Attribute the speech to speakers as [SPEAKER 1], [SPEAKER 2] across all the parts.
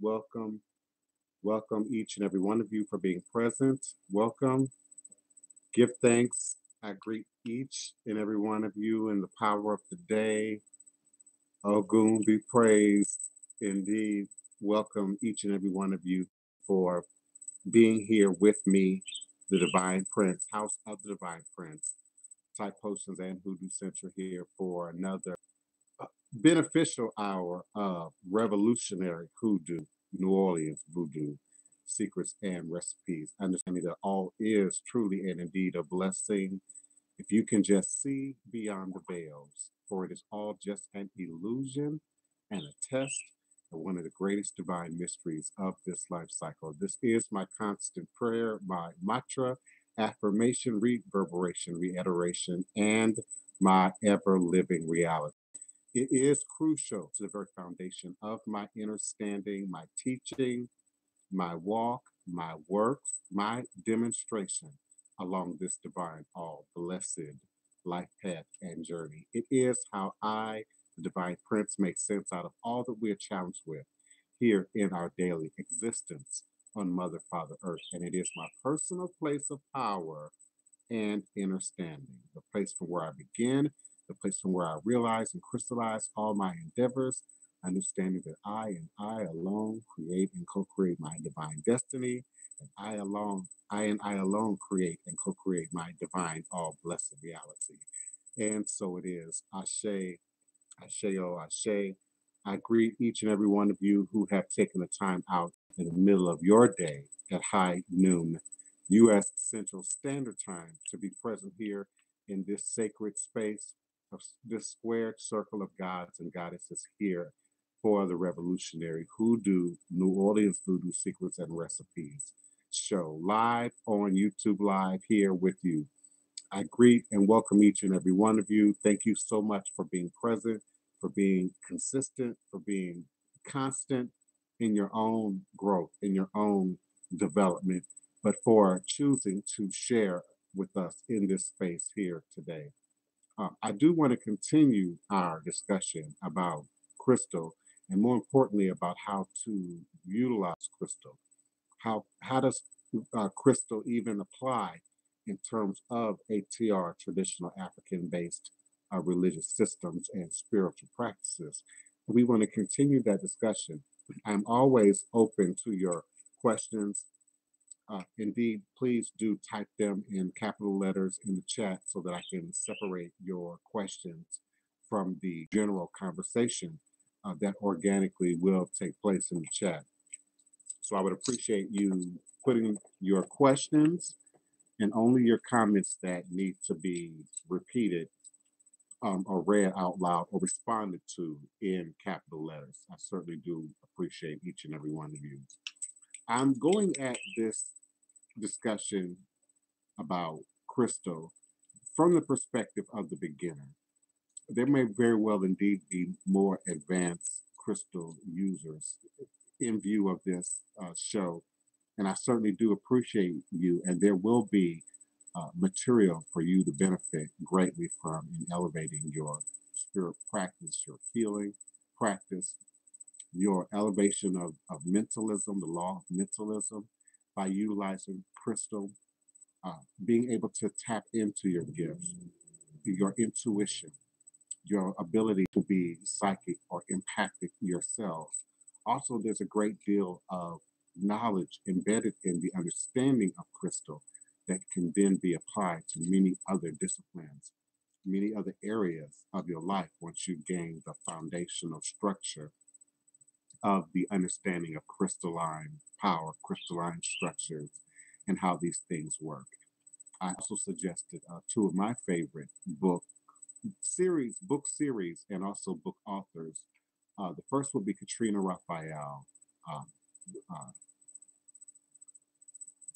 [SPEAKER 1] Welcome. Welcome each and every one of you for being present. Welcome. Give thanks. I greet each and every one of you in the power of the day. Ogun be praised. Indeed. Welcome each and every one of you for being here with me, the Divine Prince, House of the Divine Prince, Type Potions and Hoodoo Center here for another beneficial hour of revolutionary hoodoo, New Orleans voodoo, secrets and recipes. Understanding that all is truly and indeed a blessing if you can just see beyond the veils, for it is all just an illusion and a test of one of the greatest divine mysteries of this life cycle. This is my constant prayer, my mantra, affirmation, reverberation, reiteration, and my ever living reality. It is crucial to the very foundation of my understanding, my teaching, my walk, my works, my demonstration along this divine, all blessed life path and journey. It is how I, the Divine Prince, make sense out of all that we are challenged with here in our daily existence on Mother, Father, Earth. And it is my personal place of power and understanding, the place from where I begin, the place from where I realize and crystallize all my endeavors, understanding that I and I alone create and co-create my divine destiny, and I alone create and co-create my divine all blessed reality. And so it is. Ashe, Ashe, oh Ashe. I greet each and every one of you who have taken the time out in the middle of your day at high noon U.S. Central Standard Time to be present here in this sacred space of this squared circle of gods and goddesses here for the revolutionary Hoodoo New Orleans Voodoo Secrets and Recipes show live on YouTube Live here with you. I greet and welcome each and every one of you. Thank you so much for being present, for being consistent, for being constant in your own growth, in your own development, but for choosing to share with us in this space here today. I do want to continue our discussion about crystal and more importantly about how to utilize crystal. How does crystal even apply in terms of ATR, traditional African based religious systems and spiritual practices? We want to continue that discussion. I'm always open to your questions. Indeed, please do type them in capital letters in the chat so that I can separate your questions from the general conversation that organically will take place in the chat. So I would appreciate you putting your questions and only your comments that need to be repeated or read out loud or responded to in capital letters. I certainly do appreciate each and every one of you. I'm going at this discussion about crystal from the perspective of the beginner. There may very well indeed be more advanced crystal users in view of this show, and I certainly do appreciate you, and there will be material for you to benefit greatly from in elevating your spirit practice, your healing practice, your elevation of mentalism, the law of mentalism, by utilizing crystal, being able to tap into your gifts, your intuition, your ability to be psychic or empathic yourself. Also, there's a great deal of knowledge embedded in the understanding of crystal that can then be applied to many other disciplines, many other areas of your life once you gain the foundational structure of the understanding of crystalline power, crystalline structures, and how these things work. I also suggested two of my favorite book series, and also book authors. The first would be Katrina Raphael. Uh, uh,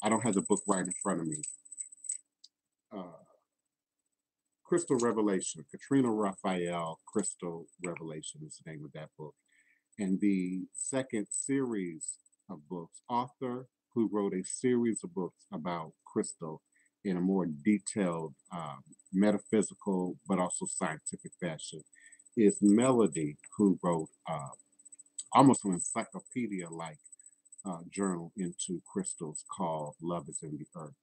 [SPEAKER 1] I don't have the book right in front of me. Uh, Crystal Revelation, Katrina Raphael, Crystal Revelation is the name of that book. And the second series of books, author who wrote a series of books about crystal in a more detailed metaphysical but also scientific fashion, is Melody, who wrote almost an encyclopedia-like journal into crystals called Love is in the Earth.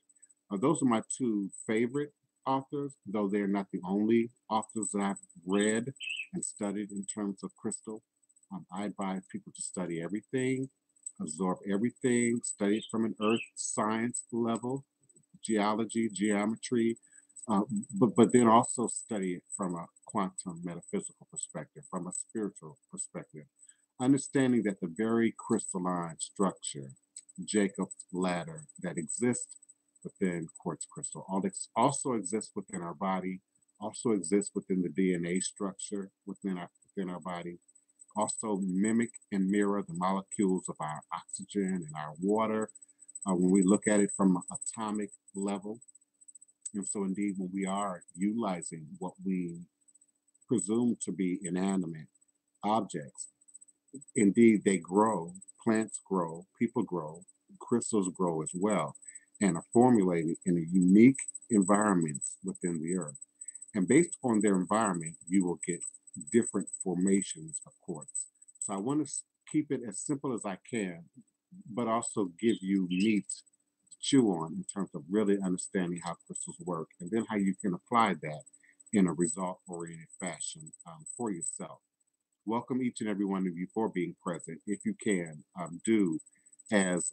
[SPEAKER 1] Those are my two favorite authors, though they're not the only authors that I've read and studied in terms of crystal. I advise people to study everything, absorb everything, study it from an earth science level, geology, geometry, uh, but then also study it from a quantum metaphysical perspective, from a spiritual perspective, understanding that the very crystalline structure, Jacob's ladder, that exists within quartz crystal, also exists within our body, also exists within the DNA structure within our body, also mimic and mirror the molecules of our oxygen and our water when we look at it from an atomic level. And so, indeed, when we are utilizing what we presume to be inanimate objects, indeed, they grow, plants grow, people grow, crystals grow as well, and are formulated in a unique environments within the earth. And based on their environment, you will get different formations of quartz. So I want to keep it as simple as I can, but also give you meat to chew on in terms of really understanding how crystals work and then how you can apply that in a result oriented fashion for yourself. Welcome each and every one of you for being present. If you can, do as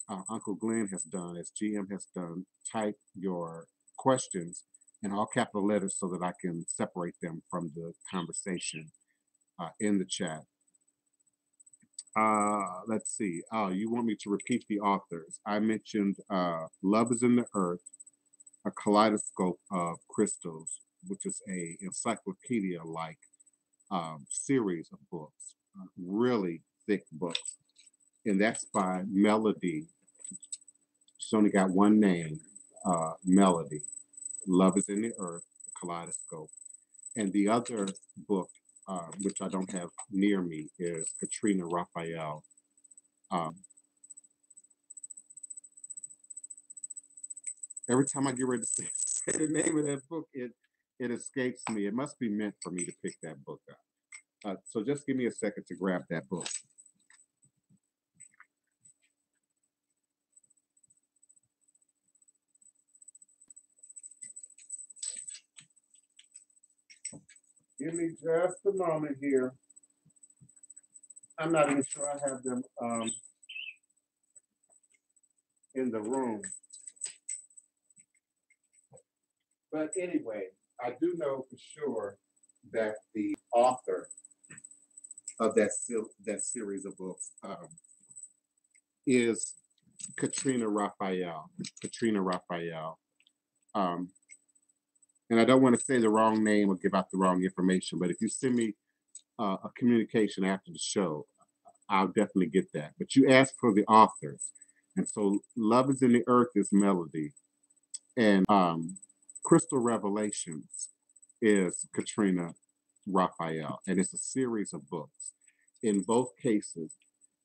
[SPEAKER 1] Uncle Glenn has done, as GM has done, type your questions in all capital letters so that I can separate them from the conversation in the chat. Let's see. You want me to repeat the authors? I mentioned Love is in the Earth, a kaleidoscope of crystals, which is a encyclopedia-like series of books, really thick books. And that's by Melody. She's only got one name, Melody. Love is in the Earth, Kaleidoscope. And the other book, which I don't have near me, is Katrina Raphael. Um, every time I get ready to say the name of that book, it escapes me. It must be meant for me to pick that book up. So just give me a second to grab that book. Give me just a moment here. I'm not even sure I have them in the room. But anyway, I do know for sure that the author of that series of books is Katrina Raphael. Katrina Raphael. Um, and I don't want to say the wrong name or give out the wrong information, but if you send me a communication after the show, I'll definitely get that. But you asked for the authors. And so Love is in the Earth is Melody. And Crystal Revelations is Katrina Raphael. And it's a series of books in both cases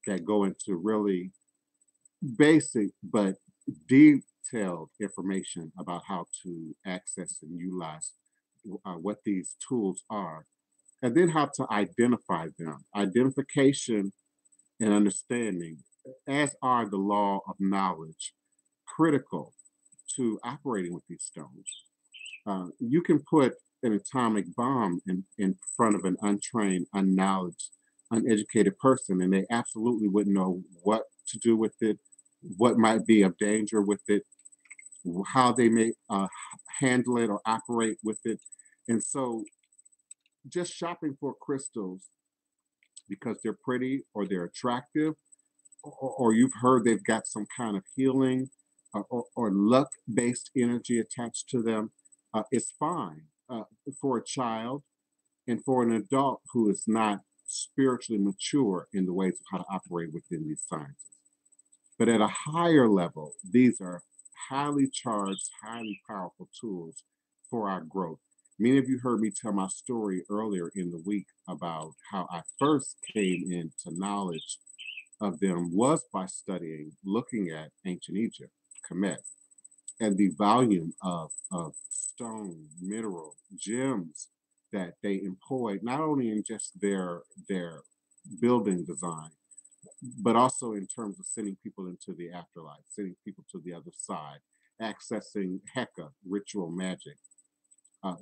[SPEAKER 1] that go into really basic but detailed information about how to access and utilize what these tools are, and then how to identify them. Identification and understanding, as are the law of knowledge, critical to operating with these stones. You can put an atomic bomb in front of an untrained, unknowledged, uneducated person, and they absolutely wouldn't know what to do with it, what might be of danger with it, how they may handle it or operate with it. And so, just shopping for crystals because they're pretty or they're attractive, or you've heard they've got some kind of healing or luck based energy attached to them, is fine for a child and for an adult who is not spiritually mature in the ways of how to operate within these sciences. But at a higher level, these are highly charged, highly powerful tools for our growth. Many of you heard me tell my story earlier in the week about how I first came into knowledge of them was by studying, looking at ancient Egypt, Kemet, and the volume of stone, mineral, gems that they employed, not only in just their building design, but also in terms of sending people into the afterlife, sending people to the other side, accessing Heka, ritual magic. Uh,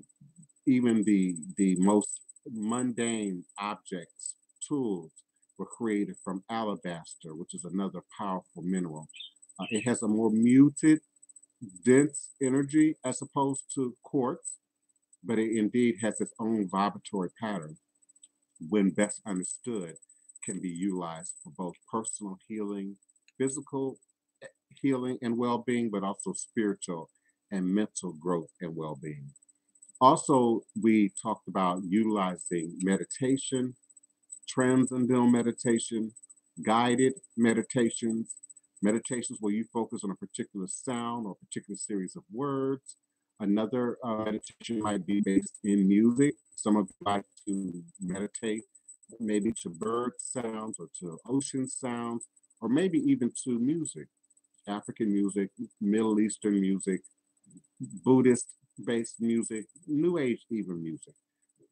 [SPEAKER 1] Even the most mundane objects, tools, were created from alabaster, which is another powerful mineral. It has a more muted, dense energy as opposed to quartz, but it indeed has its own vibratory pattern. When best understood, can be utilized for both personal healing, physical healing and well-being, but also spiritual and mental growth and well-being. Also, we talked about utilizing meditation, transcendental meditation, guided meditations, meditations where you focus on a particular sound or a particular series of words. Another meditation might be based in music. Some of you like to meditate maybe to bird sounds or to ocean sounds, or maybe even to music, African music, Middle Eastern music, Buddhist based music, New Age even music.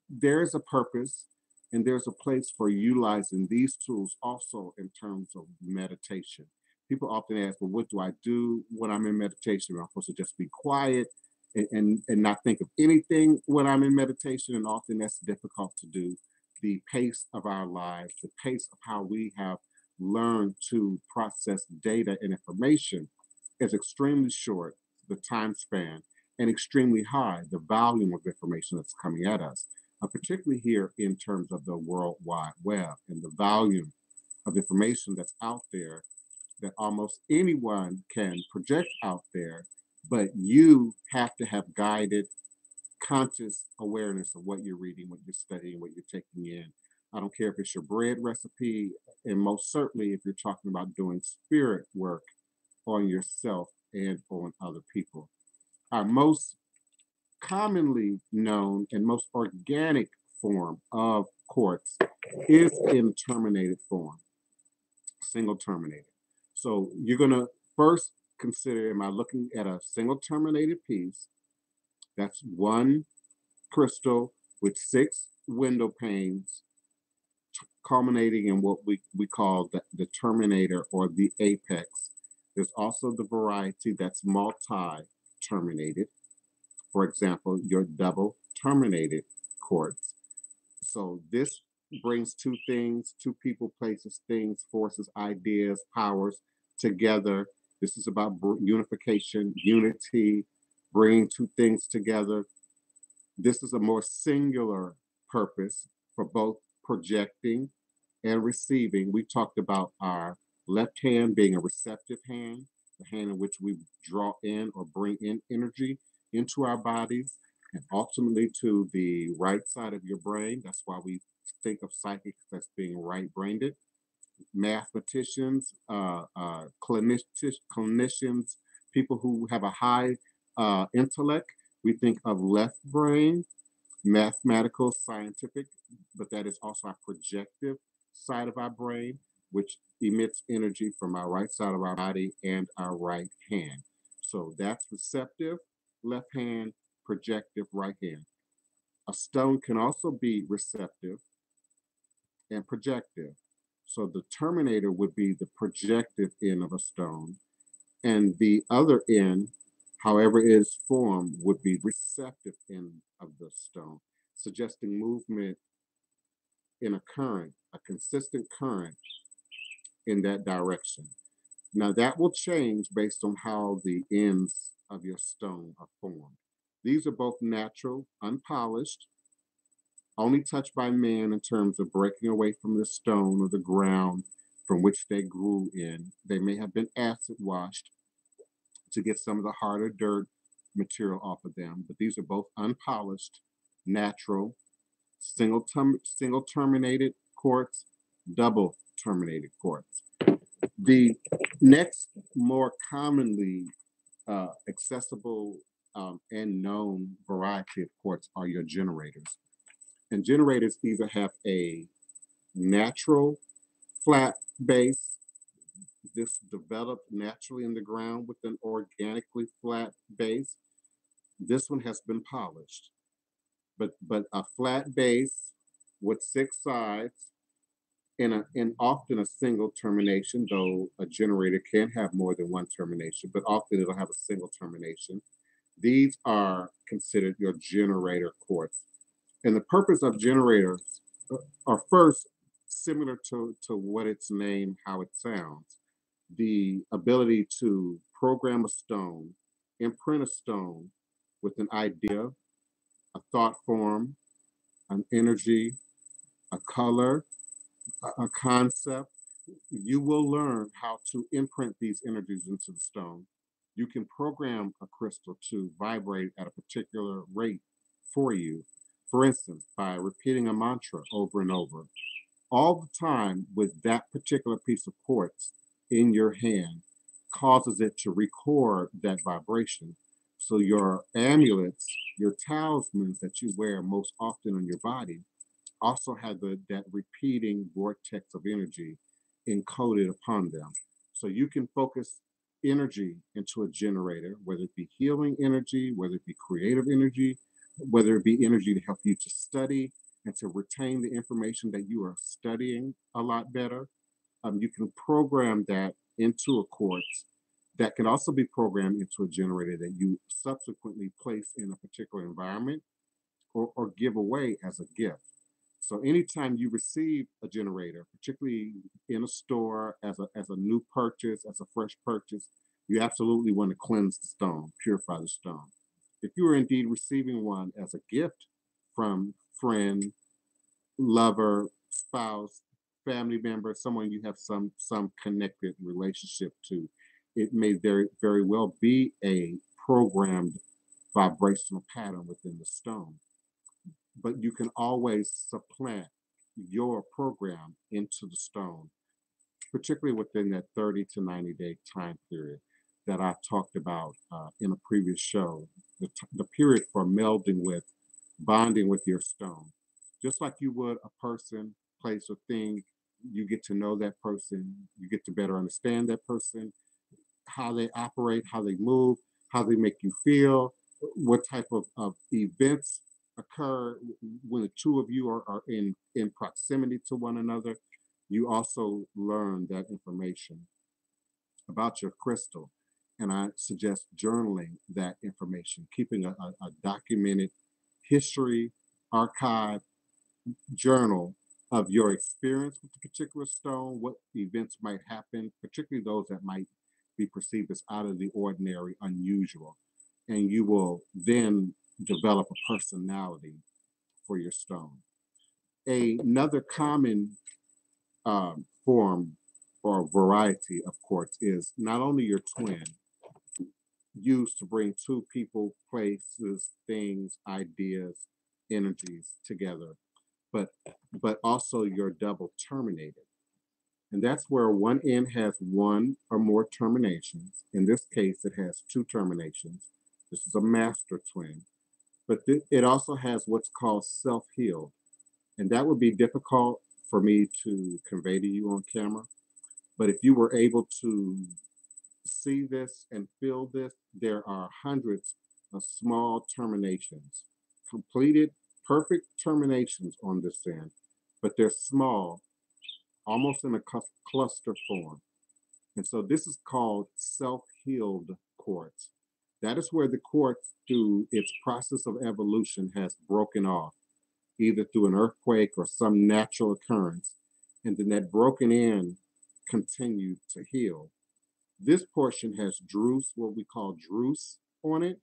[SPEAKER 1] There is a purpose and there's a place for utilizing these tools also in terms of meditation. People often ask, well, what do I do when I'm in meditation? Am I supposed to just be quiet and not think of anything when I'm in meditation? And often that's difficult to do. The pace of our lives, the pace of how we have learned to process data and information is extremely short, the time span, and extremely high, the volume of information that's coming at us, particularly here in terms of the World Wide Web and the volume of information that's out there that almost anyone can project out there, but you have to have guided, conscious awareness of what you're reading, what you're studying, what you're taking in. I don't care if it's your bread recipe, and most certainly if you're talking about doing spirit work on yourself and on other people. Our most commonly known and most organic form of quartz is in terminated form, single terminated. So you're going to first consider, am I looking at a single terminated piece? That's one crystal with 6 window panes, culminating in what we call the terminator or the apex. There's also the variety that's multi-terminated. For example, your double terminated quartz. So this brings two things, two people, places, things, forces, ideas, powers together. This is about unification, unity, bringing two things together. This is a more singular purpose for both projecting and receiving. We talked about our left hand being a receptive hand, the hand in which we draw in or bring in energy into our bodies, and ultimately to the right side of your brain. That's why we think of psychics as being right-brained. Mathematicians, clinicians, people who have a high intellect, we think of left brain, mathematical, scientific, but that is also our projective side of our brain, which emits energy from our right side of our body and our right hand. So that's receptive, left hand, projective, right hand. A stone can also be receptive and projective. So the terminator would be the projective end of a stone, and the other end, however it is formed, would be receptive end of the stone, suggesting movement in a current, a consistent current in that direction. Now that will change based on how the ends of your stone are formed. These are both natural, unpolished, only touched by man in terms of breaking away from the stone or the ground from which they grew in. They may have been acid washed to get some of the harder dirt material off of them, but these are both unpolished, natural, single terminated quartz, double terminated quartz. The next more commonly accessible and known variety of quartz are your generators. And generators either have a natural flat base, this developed naturally in the ground with an organically flat base. This one has been polished, but a flat base with 6 sides, And often a single termination, though a generator can have more than one termination, but often it'll have a single termination. These are considered your generator quartz. And the purpose of generators are first similar to what its name, how it sounds. The ability to program a stone, imprint a stone with an idea, a thought form, an energy, a color, a concept. You will learn how to imprint these energies into the stone. You can program a crystal to vibrate at a particular rate for you. For instance, by repeating a mantra over and over, all the time with that particular piece of quartz in your hand causes it to record that vibration. So your amulets, your talismans that you wear most often on your body also have that repeating vortex of energy encoded upon them. So you can focus energy into a generator, whether it be healing energy, whether it be creative energy, whether it be energy to help you to study and to retain the information that you are studying a lot better. You can program that into a quartz that can also be programmed into a generator that you subsequently place in a particular environment or give away as a gift. So anytime you receive a generator, particularly in a store as a new purchase, as a fresh purchase, you absolutely want to cleanse the stone, purify the stone. If you are indeed receiving one as a gift from friend, lover, spouse, family member, someone you have some connected relationship to, it may very well be a programmed vibrational pattern within the stone. But you can always supplant your program into the stone, particularly within that 30 to 90-day time period that I talked about in a previous show, the period for melding with, bonding with your stone. Just like you would a person, place, or thing, you get to know that person, you get to better understand that person, how they operate, how they move, how they make you feel, what type of events occur when the two of you are in proximity to one another. You also learn that information about your crystal. And I suggest journaling that information, keeping a documented history, archive, journal of your experience with the particular stone, what events might happen, particularly those that might be perceived as out of the ordinary, unusual. And you will then develop a personality for your stone. Another common form or variety of quartz is not only your twin, used to bring two people, places, things, ideas, energies together, but also your double terminated. And that's where one end has one or more terminations. In this case, it has two terminations. This is a master twin, but it also has what's called self-healed. And that would be difficult for me to convey to you on camera. But if you were able to see this and feel this, there are hundreds of small terminations, completed perfect terminations on this end, but they're small, almost in a cluster form. And so this is called self-healed quartz. That is where the quartz, through its process of evolution, has broken off, either through an earthquake or some natural occurrence. And then that broken end continued to heal. This portion has druce, what we call druce on it.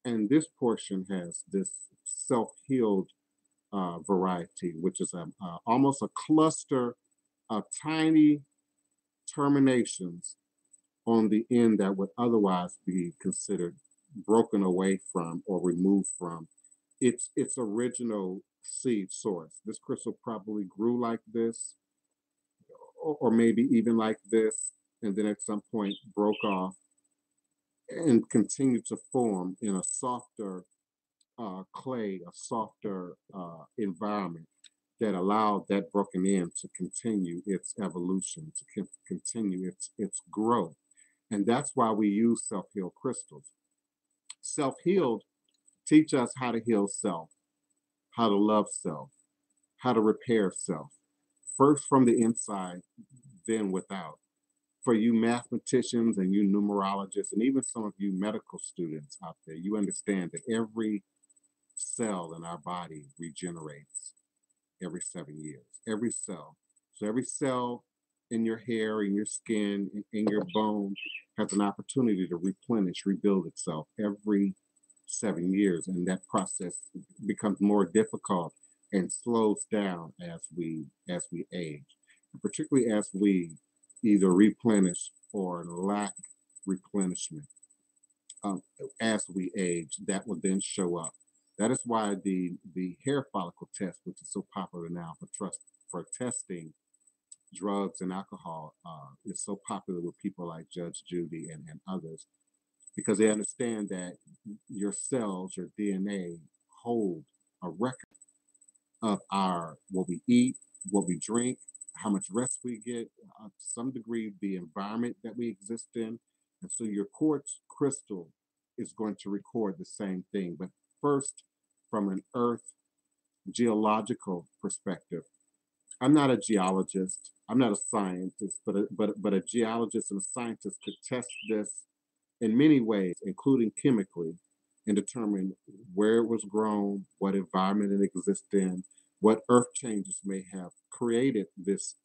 [SPEAKER 1] And this portion has this self-healed variety, which is almost a cluster of tiny terminations on the end that would otherwise be considered broken away from or removed from its original seed source. This crystal probably grew like this, or maybe even like this, and then at some point broke off and continued to form in a softer clay, a softer environment that allowed that broken end to continue its evolution, to continue its growth. And that's why we use self-healed crystals. Self-healed teach us how to heal self, how to love self, how to repair self, first from the inside, then without. For you mathematicians and you numerologists, and even some of you medical students out there, you understand that every cell in our body regenerates every 7 years. Every cell. So every cell in your hair, in your skin, in your bone has an opportunity to replenish, rebuild itself every 7 years. And that process becomes more difficult and slows down as we age. And particularly as we either replenish or lack replenishment. Um, as we age, that will then show up. That is why the hair follicle test, which is so popular now for testing drugs and alcohol, is so popular with people like Judge Judy and others, because they understand that your cells, your DNA, hold a record of our what we eat, what we drink, how much rest we get, to some degree, the environment that we exist in. And so your quartz crystal is going to record the same thing. But first, from an earth geological perspective, I'm not a geologist, I'm not a scientist, but a geologist and a scientist could test this in many ways, including chemically, and determine where it was grown, what environment it exists in, what earth changes may have created this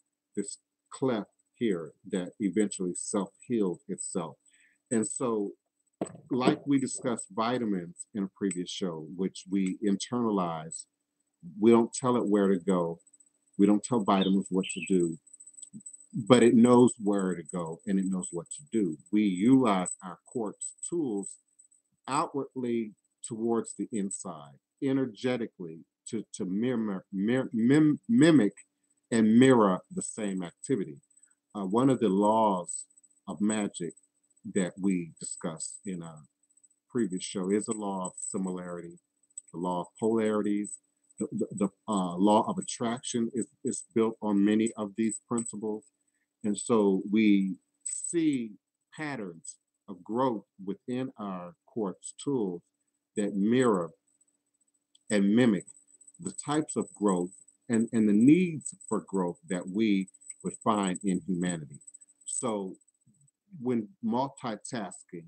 [SPEAKER 1] cleft here that eventually self-healed itself. And so, like we discussed vitamins in a previous show, which we internalize, we don't tell it where to go. We don't tell vitamins what to do, but it knows where to go and it knows what to do. We utilize our quartz tools outwardly towards the inside, energetically to mimic and mirror the same activity. One of the laws of magic that we discussed in a previous show is the law of similarity, the law of polarities. The law of attraction is built on many of these principles. And so we see patterns of growth within our quartz tools that mirror and mimic the types of growth and the needs for growth that we would find in humanity. So when multitasking,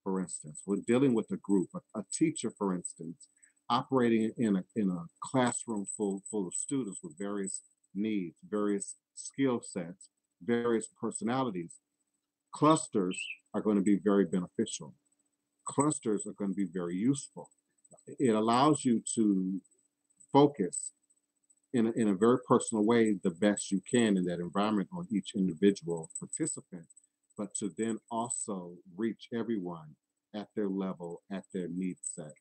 [SPEAKER 1] for instance, we're dealing with a group, a teacher, for instance, operating in a classroom full of students with various needs, various skill sets, various personalities, clusters are going to be very beneficial. Clusters are going to be very useful. It allows you to focus in a very personal way the best you can in that environment on each individual participant, but to then also reach everyone at their level, at their need set.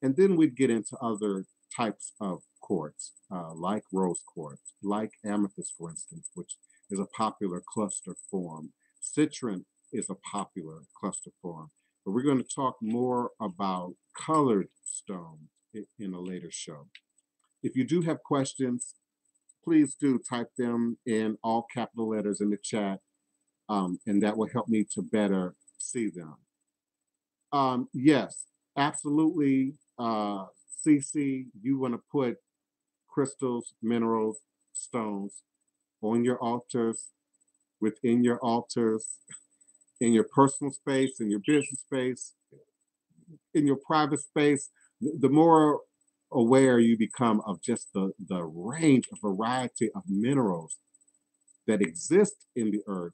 [SPEAKER 1] And then we'd get into other types of quartz, like rose quartz, like amethyst, for instance, which is a popular cluster form. Citron is a popular cluster form. But we're going to talk more about colored stones in a later show. If you do have questions, please do type them in all capital letters in the chat, and that will help me to better see them. Yes, absolutely. CC, you want to put crystals, minerals, stones on your altars, within your altars, in your personal space, in your business space, in your private space. The more aware you become of just the range of variety of minerals that exist in the earth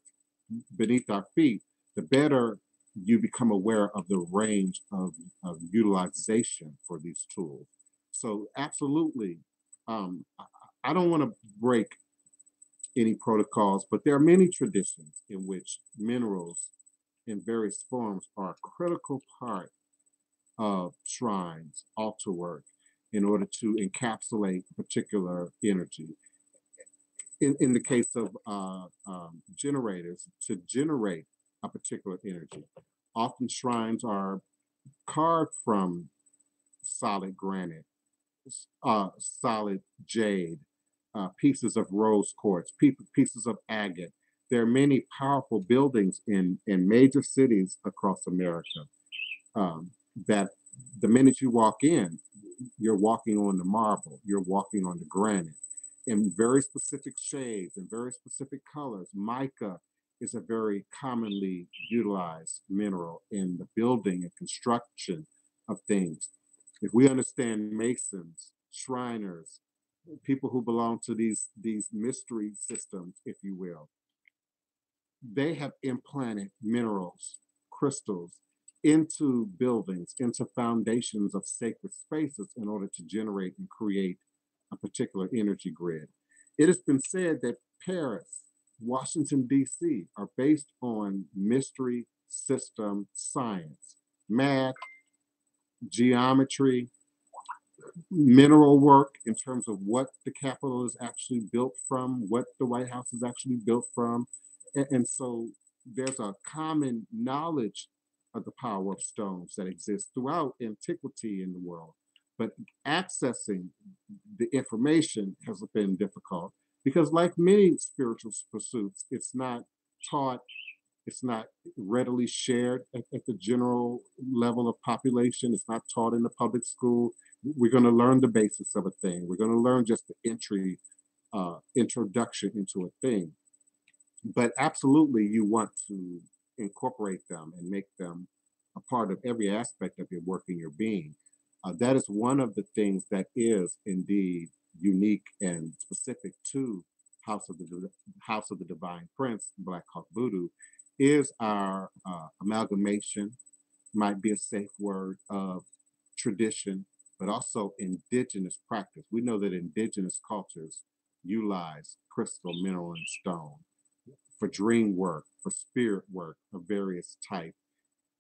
[SPEAKER 1] beneath our feet, the better you become aware of the range of utilization for these tools. So absolutely, I don't want to break any protocols, but there are many traditions in which minerals in various forms are a critical part of shrines, altar work, in order to encapsulate particular energy. In the case of generators, to generate a particular energy, often shrines are carved from solid granite, solid jade, pieces of rose quartz, pieces of agate. There are many powerful buildings in major cities across America that the minute you walk in, you're walking on the marble, you're walking on the granite. in very specific shades and very specific colors. Mica is a very commonly utilized mineral in the building and construction of things. If we understand masons, shriners, people who belong to these mystery systems, if you will, they have implanted minerals, crystals into buildings, into foundations of sacred spaces in order to generate and create a particular energy grid. It has been said that Paris, Washington, D.C. are based on mystery system science, math, geometry, mineral work in terms of what the Capitol is actually built from, what the White House is actually built from. And so there's a common knowledge of the power of stones that exists throughout antiquity in the world. But accessing the information has been difficult because, like many spiritual pursuits, it's not taught, it's not readily shared at the general level of population. It's not taught in the public school. We're going to learn the basics of a thing. We're going to learn just the introduction into a thing. But absolutely, you want to incorporate them and make them a part of every aspect of your work and your being. That is one of the things that is indeed unique and specific to House of the Divine Prince, Black Hawk Voodoo, is our amalgamation, might be a safe word, of tradition, but also indigenous practice. We know that indigenous cultures utilize crystal, mineral, and stone for dream work, for spirit work of various type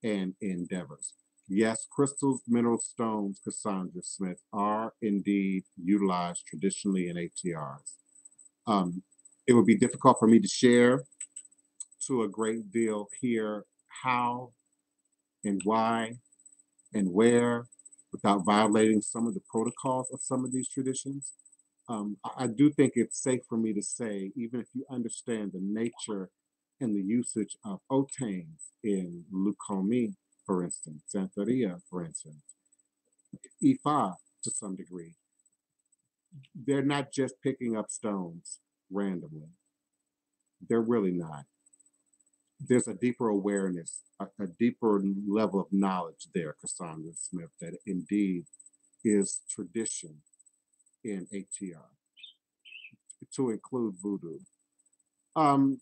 [SPEAKER 1] and endeavors. Yes, crystals, mineral stones, Cassandra Smith, are indeed utilized traditionally in ATRs. It would be difficult for me to share to a great deal here how and why and where without violating some of the protocols of some of these traditions. I do think it's safe for me to say, even if you understand the nature and the usage of otanes in Lukomi, for instance, Santeria, for instance, Ifa to some degree, they're not just picking up stones randomly. They're really not. There's a deeper awareness, a deeper level of knowledge there, Cassandra Smith, that indeed is tradition in ATR, to include voodoo. Um,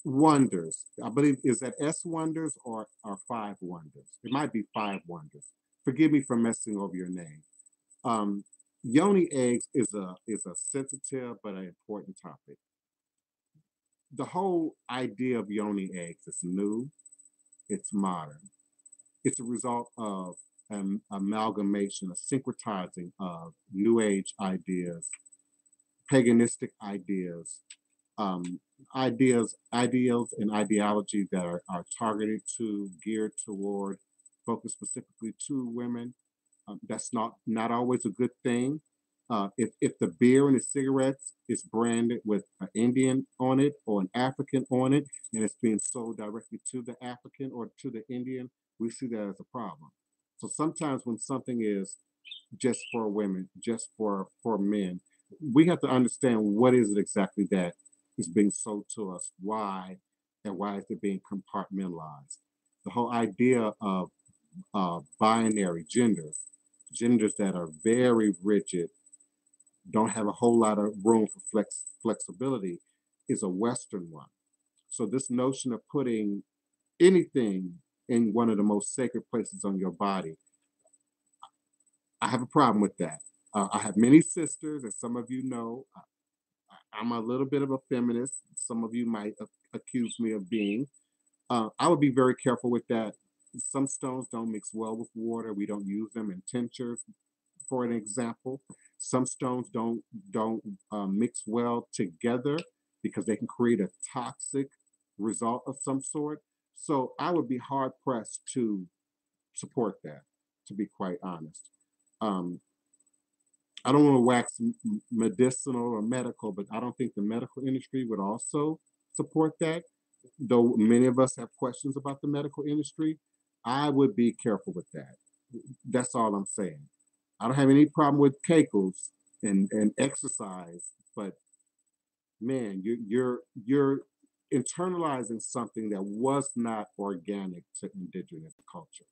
[SPEAKER 1] Wonders, I believe, is that S wonders or five wonders? It might be five wonders. Forgive me for messing over your name. Um, Yoni eggs is a sensitive but an important topic. The whole idea of yoni eggs is new, it's modern. It's a result of an amalgamation, a syncretizing of new age ideas, paganistic ideas, ideals and ideology that are targeted to, geared toward, focused specifically to women. That's not always a good thing. If the beer and the cigarettes is branded with an Indian on it or an African on it, and it's being sold directly to the African or to the Indian, we see that as a problem. So sometimes when something is just for women, just for men, we have to understand what is it exactly that is being sold to us, why, and why is it being compartmentalized. The whole idea of binary genders that are very rigid, don't have a whole lot of room for flexibility, is a Western one. So this notion of putting anything in one of the most sacred places on your body, I have a problem with that. I have many sisters, as some of you know. I'm a little bit of a feminist. Some of you might accuse me of being. I would be very careful with that. Some stones don't mix well with water. We don't use them in tinctures, for an example. Some stones don't mix well together because they can create a toxic result of some sort. So I would be hard pressed to support that, to be quite honest. Um, I don't want to wax medicinal or medical, but I don't think the medical industry would also support that. Though many of us have questions about the medical industry, I would be careful with that. That's all I'm saying. I don't have any problem with keikos. and exercise, but man, you're internalizing something that was not organic to indigenous culture.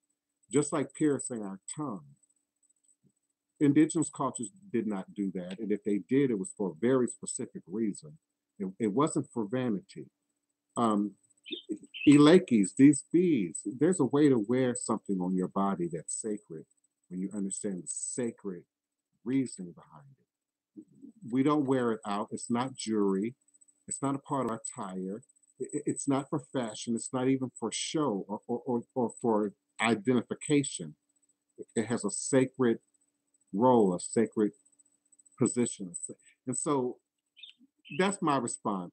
[SPEAKER 1] Just like piercing our tongue. Indigenous cultures did not do that. And if they did, it was for a very specific reason. It wasn't for vanity. Um, Elekis, these beads, there's a way to wear something on your body that's sacred when you understand the sacred reasoning behind it. We don't wear it out. It's not jewelry. It's not a part of our attire. It's not for fashion. It's not even for show or for identification. It has a sacred role, a sacred position. And so that's my response.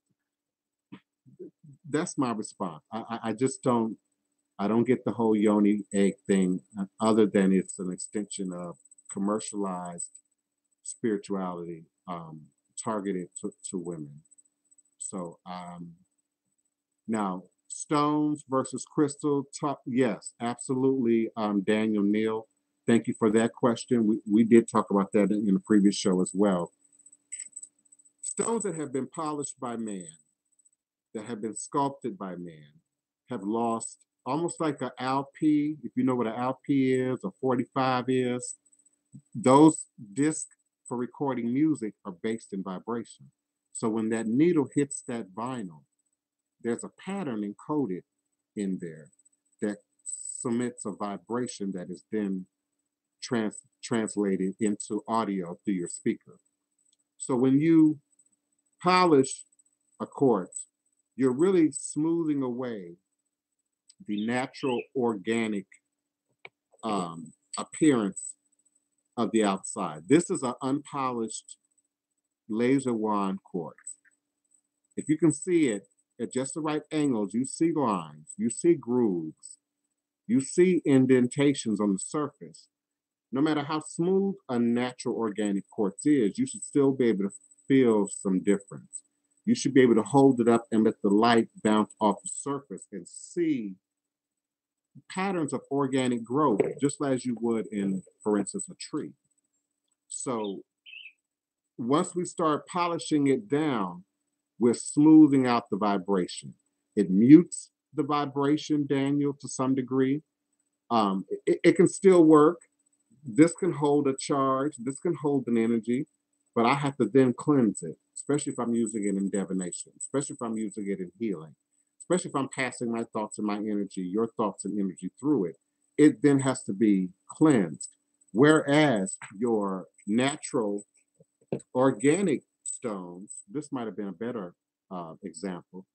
[SPEAKER 1] That's my response. I just I don't get the whole Yoni egg thing, other than it's an extension of commercialized spirituality targeted to women. So now stones versus crystal, yes, absolutely. Daniel Neal, thank you for that question. We did talk about that in the previous show as well. Stones that have been polished by man, that have been sculpted by man, have lost almost like an LP. If you know what an LP is, a 45 is, those discs for recording music are based in vibration. So when that needle hits that vinyl, there's a pattern encoded in there that submits a vibration that is then translated into audio through your speaker. So when you polish a quartz, you're really smoothing away the natural organic appearance of the outside. This is an unpolished laser wand quartz. If you can see it at just the right angles, you see lines, you see grooves, you see indentations on the surface. No matter how smooth a natural organic quartz is, you should still be able to feel some difference. You should be able to hold it up and let the light bounce off the surface and see patterns of organic growth, just as you would in, for instance, a tree. So once we start polishing it down, we're smoothing out the vibration. It mutes the vibration, Daniel, to some degree. It can still work. This can hold a charge. This can hold an energy, but I have to then cleanse it, especially if I'm using it in divination, especially if I'm using it in healing, especially if I'm passing my thoughts and my energy, your thoughts and energy through it. It then has to be cleansed. Whereas your natural organic stones, this might have been a better example,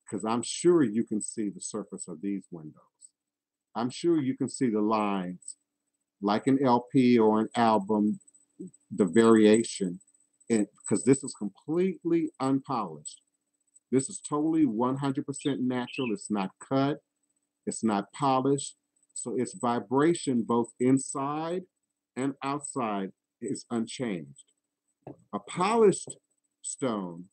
[SPEAKER 1] because I'm sure you can see the surface of these windows. I'm sure you can see the lines like an LP or an album, the variation, and because this is completely unpolished. This is totally 100% natural. It's not cut, it's not polished. So its vibration, both inside and outside, is unchanged. A polished stone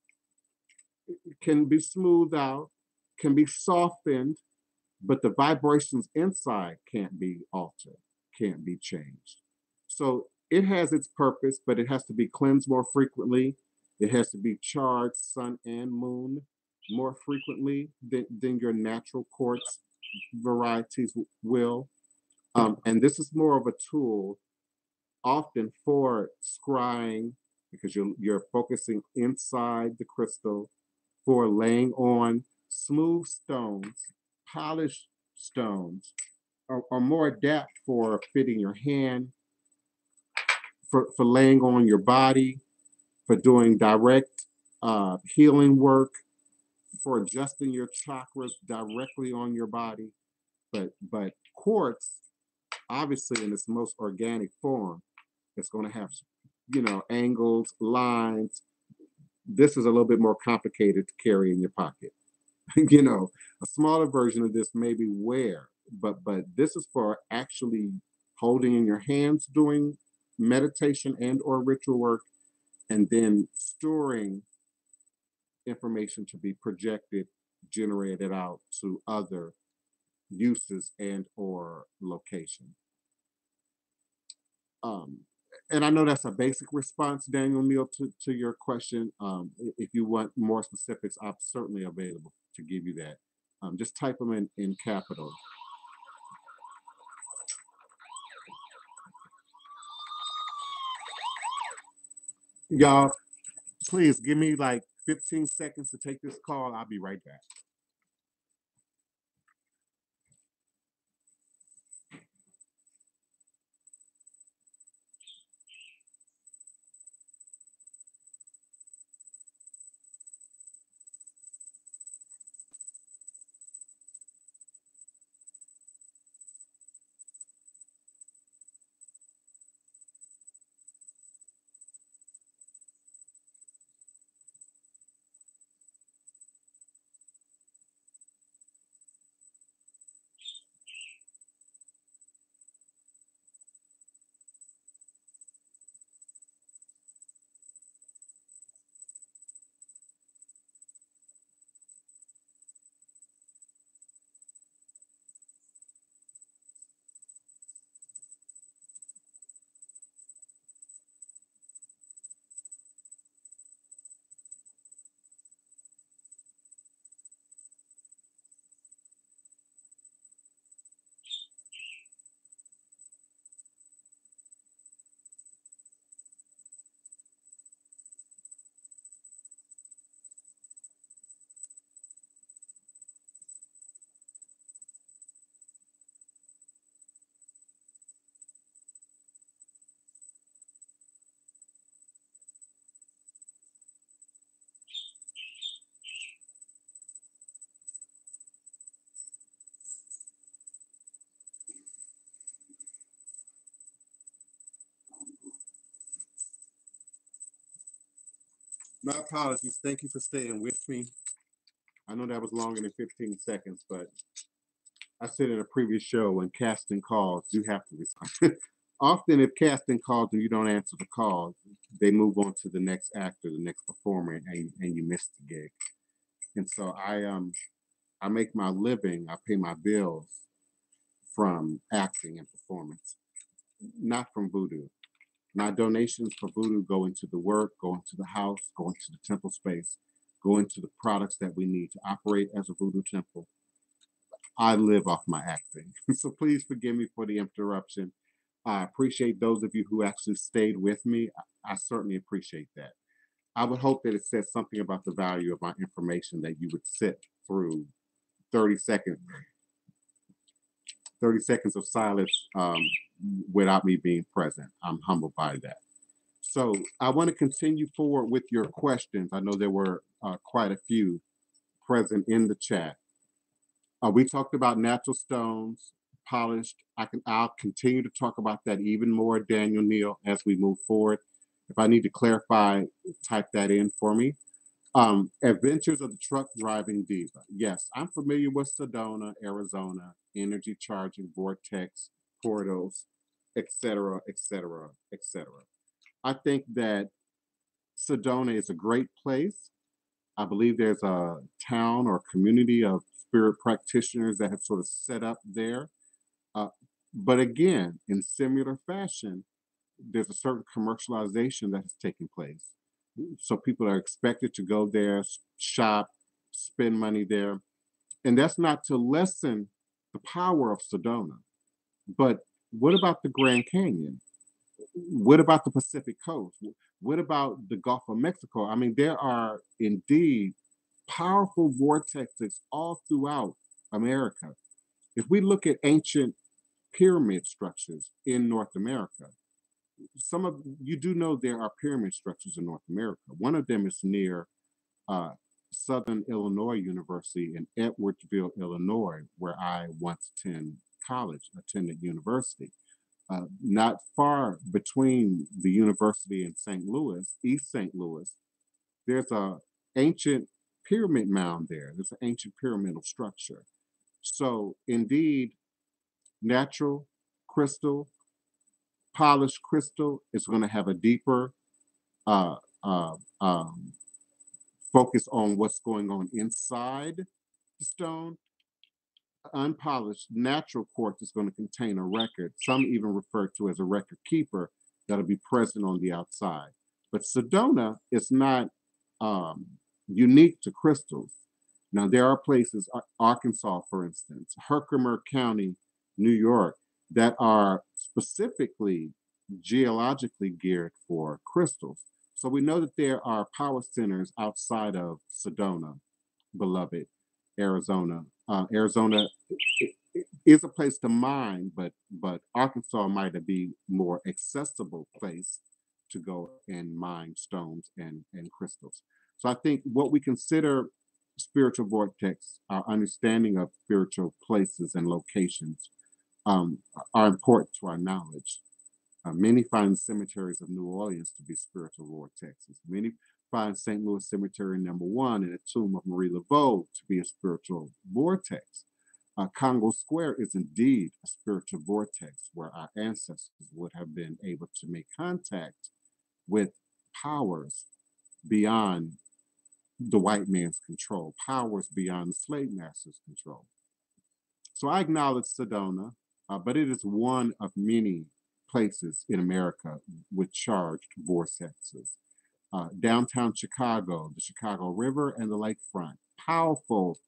[SPEAKER 1] can be smoothed out, can be softened, but the vibrations inside can't be altered, can't be changed. So it has its purpose, but it has to be cleansed more frequently. It has to be charged sun and moon more frequently than your natural quartz varieties will. And this is more of a tool often for scrying, because you're focusing inside the crystal, for laying on smooth stones, polished stones, are more adapt for fitting your hand, for laying on your body, for doing direct healing work, for adjusting your chakras directly on your body. But quartz, obviously in its most organic form, it's going to have, angles, lines. This is a little bit more complicated to carry in your pocket. A smaller version of this may be wear, but this is for actually holding in your hands, doing meditation and or ritual work, and then storing information to be projected, generated out to other uses and or location. And I know that's a basic response, Daniel Neal, to your question. If you want more specifics, I'm certainly available to give you that. Just type them in capitals. Y'all, please give me like 15 seconds to take this call. I'll be right back. My apologies. Thank you for staying with me. I know that was longer than 15 seconds, but I said in a previous show when casting calls, you have to respond. Often, if casting calls and you don't answer the call, they move on to the next actor, the next performer, and you miss the gig. And so I make my living, I pay my bills from acting and performance, not from voodoo. My donations for Voodoo go into the work, go into the house, go into the temple space, go into the products that we need to operate as a Voodoo temple. I live off my acting. So please forgive me for the interruption. I appreciate those of you who actually stayed with me. I certainly appreciate that. I would hope that it says something about the value of my information that you would sit through 30 seconds, 30 seconds of silence without me being present. I'm humbled by that. So I want to continue forward with your questions. I know there were quite a few present in the chat. We talked about natural stones, polished. I'll continue to talk about that even more, Daniel Neal, as we move forward. If I need to clarify, type that in for me. Adventures of the Truck Driving Diva. Yes, I'm familiar with Sedona, Arizona, energy charging, vortex, portals, etc., etc., etc. I think that Sedona is a great place. I believe there's a town or community of spirit practitioners that have sort of set up there. Uh, but again, in similar fashion, there's a certain commercialization that has taken place. So people are expected to go there, shop, spend money there. And that's not to lessen the power of Sedona. But what about the Grand Canyon? What about the Pacific Coast? What about the Gulf of Mexico? I mean, there are indeed powerful vortexes all throughout America. If we look at ancient pyramid structures in North America, some of you do know there are pyramid structures in North America. One of them is near uh, Southern Illinois University in Edwardsville, Illinois, where I once attended university. Not far between the university and St. Louis, East St. Louis, there's a ancient pyramid mound there. There's an ancient pyramidal structure. So indeed, natural crystal, polished crystal is going to have a deeper uh, uh, um, focus on what's going on inside the stone. Unpolished natural quartz is going to contain a record. Some even refer to as a record keeper that'll be present on the outside. But Sedona is not um, unique to crystals. Now, there are places, Arkansas, for instance, Herkimer County, New York, that are specifically geologically geared for crystals. So we know that there are power centers outside of Sedona, beloved Arizona. Arizona is a place to mine, but Arkansas might be more accessible place to go and mine stones and crystals. So I think what we consider spiritual vortex, our understanding of spiritual places and locations, um, are important to our knowledge. Many find cemeteries of New Orleans to be spiritual vortexes. Many find St. Louis Cemetery #1 and the tomb of Marie Laveau to be a spiritual vortex. Congo Square is indeed a spiritual vortex where our ancestors would have been able to make contact with powers beyond the white man's control, powers beyond the slave master's control. So I acknowledge Sedona, but it is one of many places in America with charged vortexes. Downtown Chicago, the Chicago River, and the lakefront. Powerful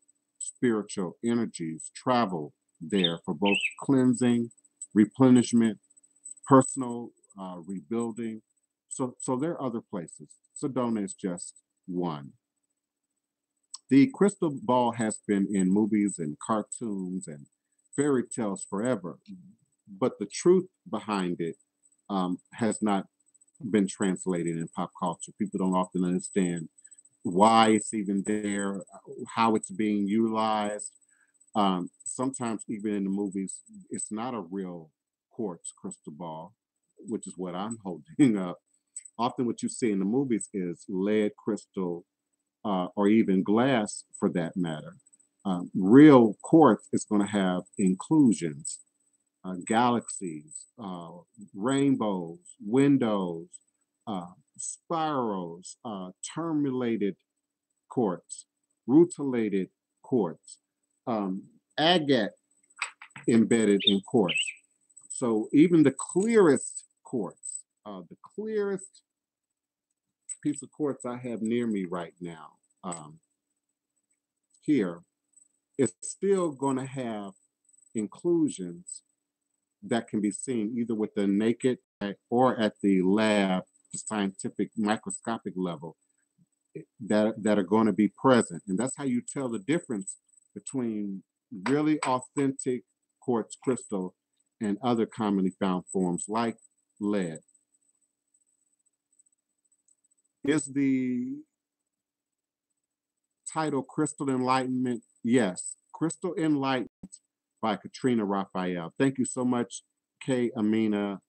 [SPEAKER 1] spiritual energies travel there for both cleansing, replenishment, personal rebuilding. So there are other places. Sedona is just one. The crystal ball has been in movies and cartoons and fairy tales forever, but the truth behind it has not been translated in pop culture. People don't often understand why it's even there, how it's being utilized. Sometimes, even in the movies, it's not a real quartz crystal ball, which is what I'm holding up. Often, what you see in the movies is lead crystal or even glass for that matter. Real quartz is going to have inclusions, galaxies, rainbows, windows, spirals, terminated quartz, rutilated quartz, agate embedded in quartz. So even the clearest quartz, the clearest piece of quartz I have near me right now, here, is still going to have inclusions that can be seen either with the naked eye or at the lab, the scientific microscopic level that are going to be present. And that's how you tell the difference between really authentic quartz crystal and other commonly found forms like lead. Is the title Crystal Enlightenment? Yes. Crystal Enlightenment by Katrina Raphael. Thank you so much, Kay Amina,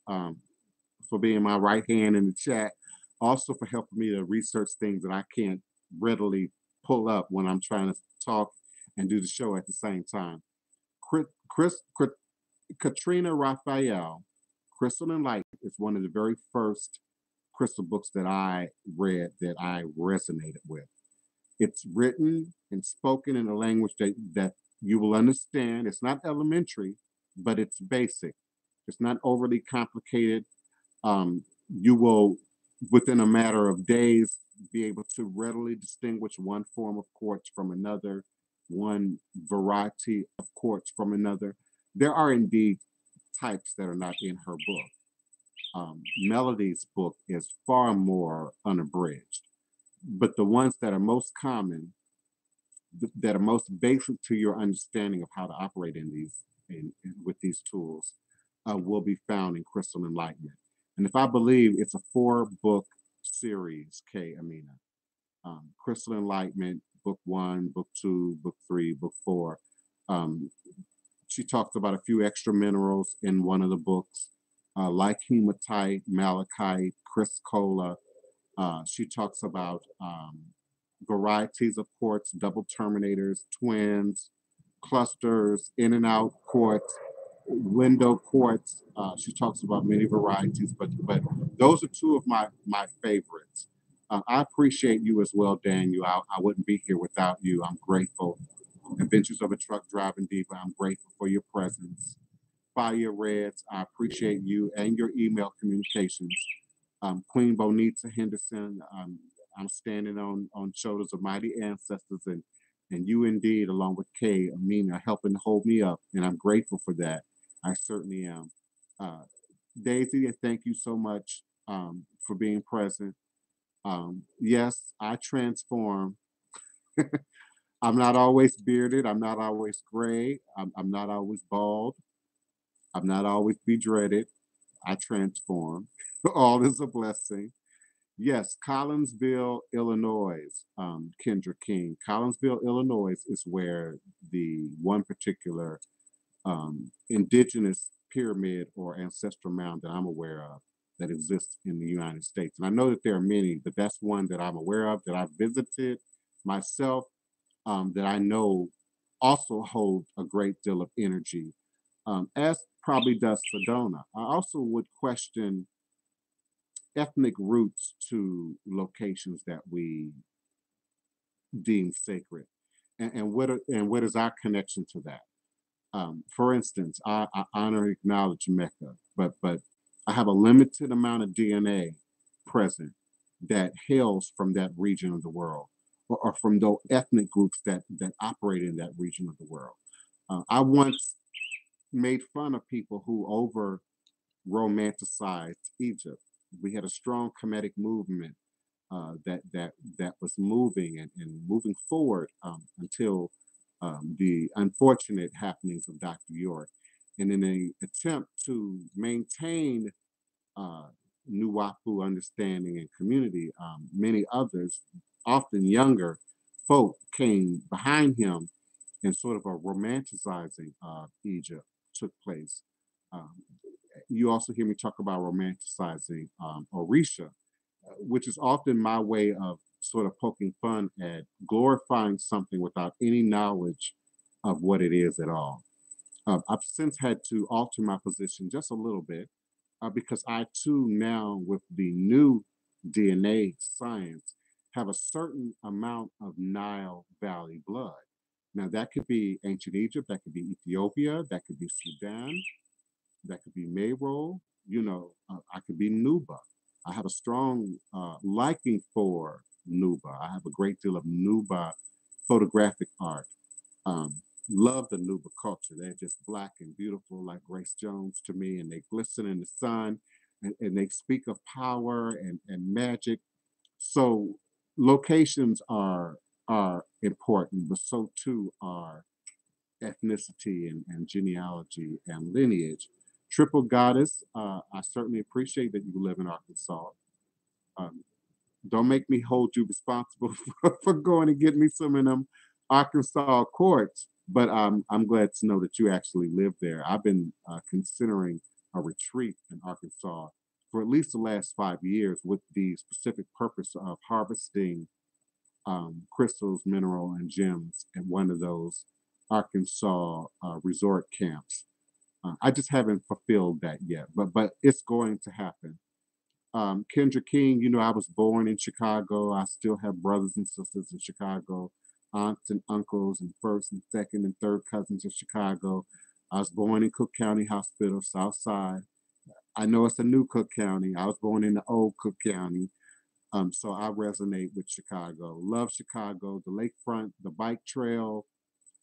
[SPEAKER 1] for being my right hand in the chat. Also for helping me to research things that I can't readily pull up when I'm trying to talk and do the show at the same time. Katrina Raphael, Crystal Enlightenment is one of the very first crystal books that I read that I resonated with. It's written and spoken in a language that you will understand. It's not elementary, but it's basic. It's not overly complicated. You will, within a matter of days, be able to readily distinguish one form of quartz from another, one variety of quartz from another. There are indeed types that are not in her book. Melody's book is far more unabridged, but the ones that are most common, that are most basic to your understanding of how to operate in with these tools, will be found in Crystal Enlightenment. And if I believe it's a 4-book series, K. Amina, Crystal Enlightenment, book 1, book 2, book 3, book 4. She talks about a few extra minerals in one of the books, like hematite, malachite, cristola. She talks about varieties of quartz, double terminators, twins, clusters, in and out quartz, window quartz. She talks about many varieties, but those are two of my favorites. I appreciate you as well, Daniel. I wouldn't be here without you. I'm grateful. Adventures of a Truck Driving Diva, I'm grateful for your presence. Fire Reds. I appreciate you and your email communications. Queen Bonita Henderson, I'm standing on shoulders of mighty ancestors, and you indeed, along with Kay, Amina, are helping to hold me up, and I'm grateful for that. I certainly am. Uh, Daisy, thank you so much for being present. Yes, I transform. I'm not always bearded. I'm not always gray. I'm not always bald. I'm not always be dreaded. I transform. All is a blessing. Yes, Collinsville, Illinois, Kendra King. Collinsville, Illinois is where the one particular indigenous pyramid or ancestral mound that I'm aware of that exists in the United States. And I know that there are many, but that's one that I'm aware of, that I've visited myself, that I know also hold a great deal of energy, as probably does Sedona. I also would question ethnic roots to locations that we deem sacred, and what is our connection to that? For instance, I honor and acknowledge Mecca, but I have a limited amount of DNA present that hails from that region of the world, or from those ethnic groups that operate in that region of the world. I once made fun of people who over romanticized Egypt. We had a strong Kemetic movement that was moving and moving forward until the unfortunate happenings of Dr. York. And in an attempt to maintain uh, Nuwapu understanding and community, many others, often younger folk, came behind him, and sort of a romanticizing of Egypt took place. Um, you also hear me talk about romanticizing Orisha, which is often my way of sort of poking fun at glorifying something without any knowledge of what it is at all. I've since had to alter my position just a little bit, because I too now, with the new DNA science, have a certain amount of Nile Valley blood. Now, that could be ancient Egypt, that could be Ethiopia, that could be Sudan, that could be Meroe, I could be Nuba. I have a strong liking for Nuba. I have a great deal of Nuba photographic art. Love the Nuba culture. They're just black and beautiful, like Grace Jones to me, and they glisten in the sun, and they speak of power and magic. So locations are important, but so too are ethnicity and genealogy and lineage. Triple Goddess, I certainly appreciate that you live in Arkansas. Um, don't make me hold you responsible for going and getting me some of them Arkansas quartz, but I'm glad to know that you actually live there. I've been considering a retreat in Arkansas for at least the last 5 years, with the specific purpose of harvesting crystals, mineral, and gems in one of those Arkansas resort camps. I just haven't fulfilled that yet, but it's going to happen. Kendra King, I was born in Chicago. I still have brothers and sisters in Chicago, aunts and uncles, and first and second and third cousins in Chicago. I was born in Cook County Hospital, South Side. I know it's a new Cook County. I was born in the old Cook County. So I resonate with Chicago. Love Chicago. The lakefront, the bike trail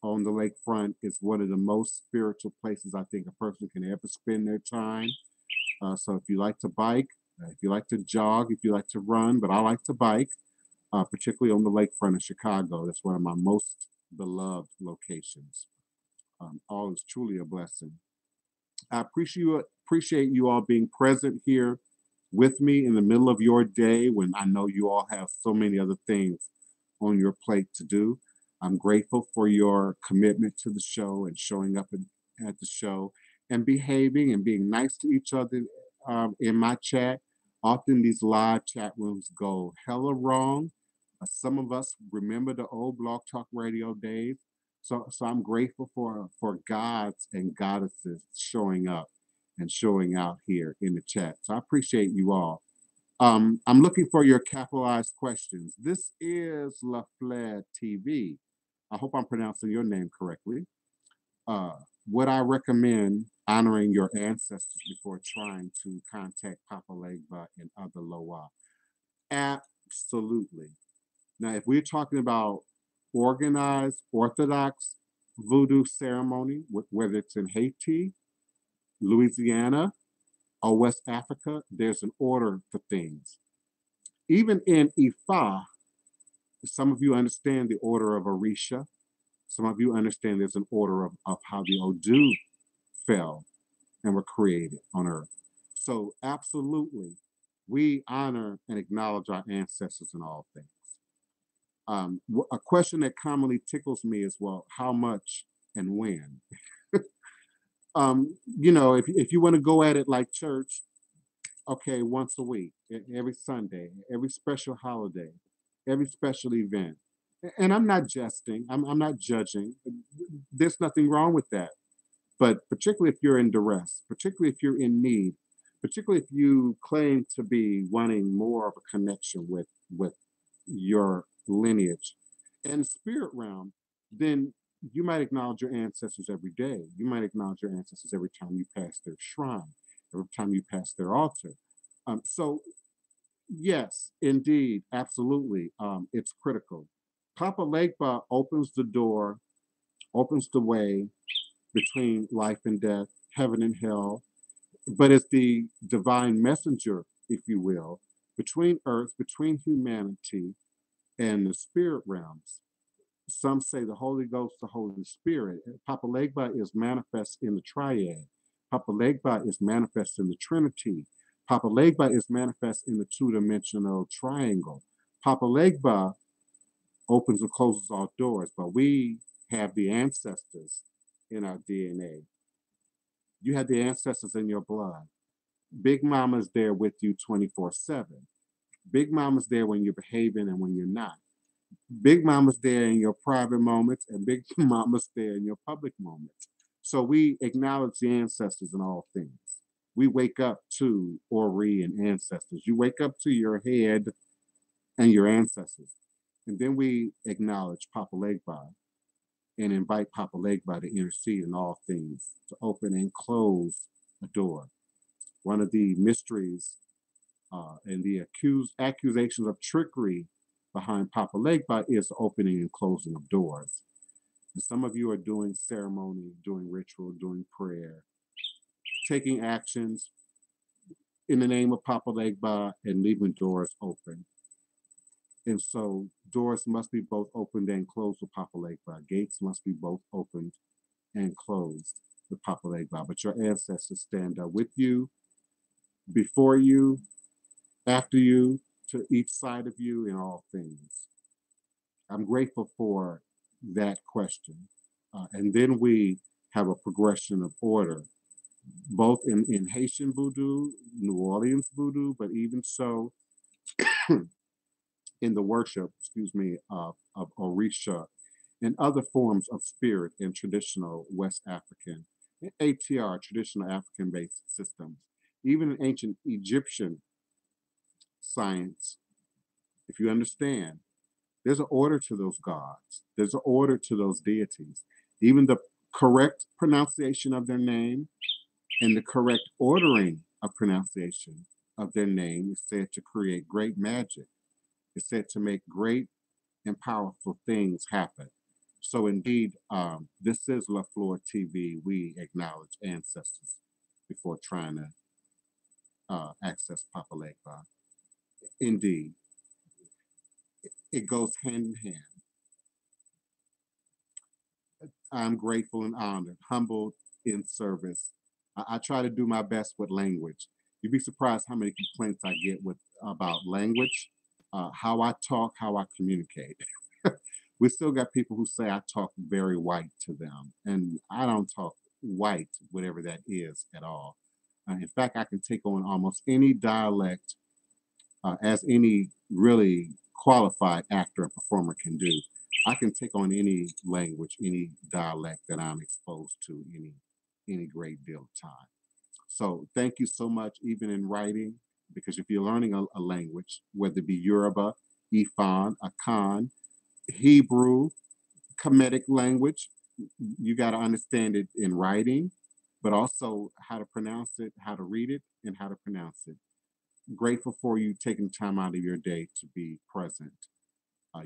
[SPEAKER 1] on the lakefront is one of the most spiritual places I think a person can ever spend their time. So if you like to bike, if you like to jog, if you like to run, but I like to bike, particularly on the lakefront of Chicago. That's one of my most beloved locations. All is truly a blessing. I appreciate you all being present here with me in the middle of your day when I know you all have so many other things on your plate to do. I'm grateful for your commitment to the show and showing up at the show and behaving and being nice to each other in my chat. Often these live chat rooms go hella wrong. Some of us remember the old Blog Talk Radio days. So I'm grateful for gods and goddesses showing up and showing out here in the chat. So I appreciate you all. I'm looking for your capitalized questions. This is La Fleur TV. I hope I'm pronouncing your name correctly. What I recommend honoring your ancestors before trying to contact Papa Legba and other Loa. Absolutely. Now, if we're talking about organized Orthodox voodoo ceremony, whether it's in Haiti, Louisiana, or West Africa, there's an order for things. Even in Ifa, some of you understand the order of Orisha. Some of you understand there's an order of how the Odu fell and were created on earth. So absolutely, we honor and acknowledge our ancestors in all things. A question that commonly tickles me is, well, how much and when? If you want to go at it like church, okay, once a week, every Sunday, every special holiday, every special event. And I'm not jesting, I'm not judging. There's nothing wrong with that. But particularly if you're in duress, particularly if you're in need, particularly if you claim to be wanting more of a connection with your lineage and spirit realm, then you might acknowledge your ancestors every day. You might acknowledge your ancestors every time you pass their shrine, every time you pass their altar. So yes, indeed, absolutely, it's critical. Papa Legba opens the door, opens the way between life and death, heaven and hell, but as the divine messenger, if you will, between earth, between humanity and the spirit realms. Some say the Holy Ghost, the Holy Spirit. Papa Legba is manifest in the triad. Papa Legba is manifest in the Trinity. Papa Legba is manifest in the two-dimensional triangle. Papa Legba opens and closes all doors, but we have the ancestors in our DNA. You have the ancestors in your blood. Big Mama's there with you 24/7. Big Mama's there when you're behaving and when you're not. Big Mama's there in your private moments, and Big Mama's there in your public moments. So we acknowledge the ancestors in all things. We wake up to Ori and ancestors. You wake up to your head and your ancestors. And then we acknowledge Papa Legba and invite Papa Legba to intercede in all things, to open and close a door. One of the mysteries and the accusations of trickery behind Papa Legba is the opening and closing of doors. And some of you are doing ceremony, doing ritual, doing prayer, taking actions in the name of Papa Legba and leaving doors open. And so doors must be both opened and closed with Papa Legba. Gates must be both opened and closed with Papa Legba. But your ancestors stand up with you, before you, after you, to each side of you in all things. I'm grateful for that question. And then we have a progression of order, both in Haitian voodoo, New Orleans voodoo, but even so in the worship, of Orisha and other forms of spirit in traditional West African, ATR, traditional African-based systems. Even in ancient Egyptian science, if you understand, there's an order to those gods. There's an order to those deities. Even the correct pronunciation of their name and the correct ordering of pronunciation of their name is said to create great magic. It's said to make great and powerful things happen. So indeed, this is La Flor TV. We acknowledge ancestors before trying to access Papa Legba. Indeed, it goes hand in hand. I'm grateful and honored, humbled in service. I try to do my best with language. You'd be surprised how many complaints I get about language, how I talk, how I communicate. We still got people who say I talk very white to them, and I don't talk white, whatever that is, at all. In fact, I can take on almost any dialect as any really qualified actor and performer can do. I can take on any language, any dialect that I'm exposed to any great deal of time. So thank you so much, even in writing, because if you're learning a language, whether it be Yoruba, Ifan, Akan, Hebrew, Kemetic language, you got to understand it in writing, but also how to pronounce it, how to read it, and how to pronounce it. Grateful for you taking time out of your day to be present.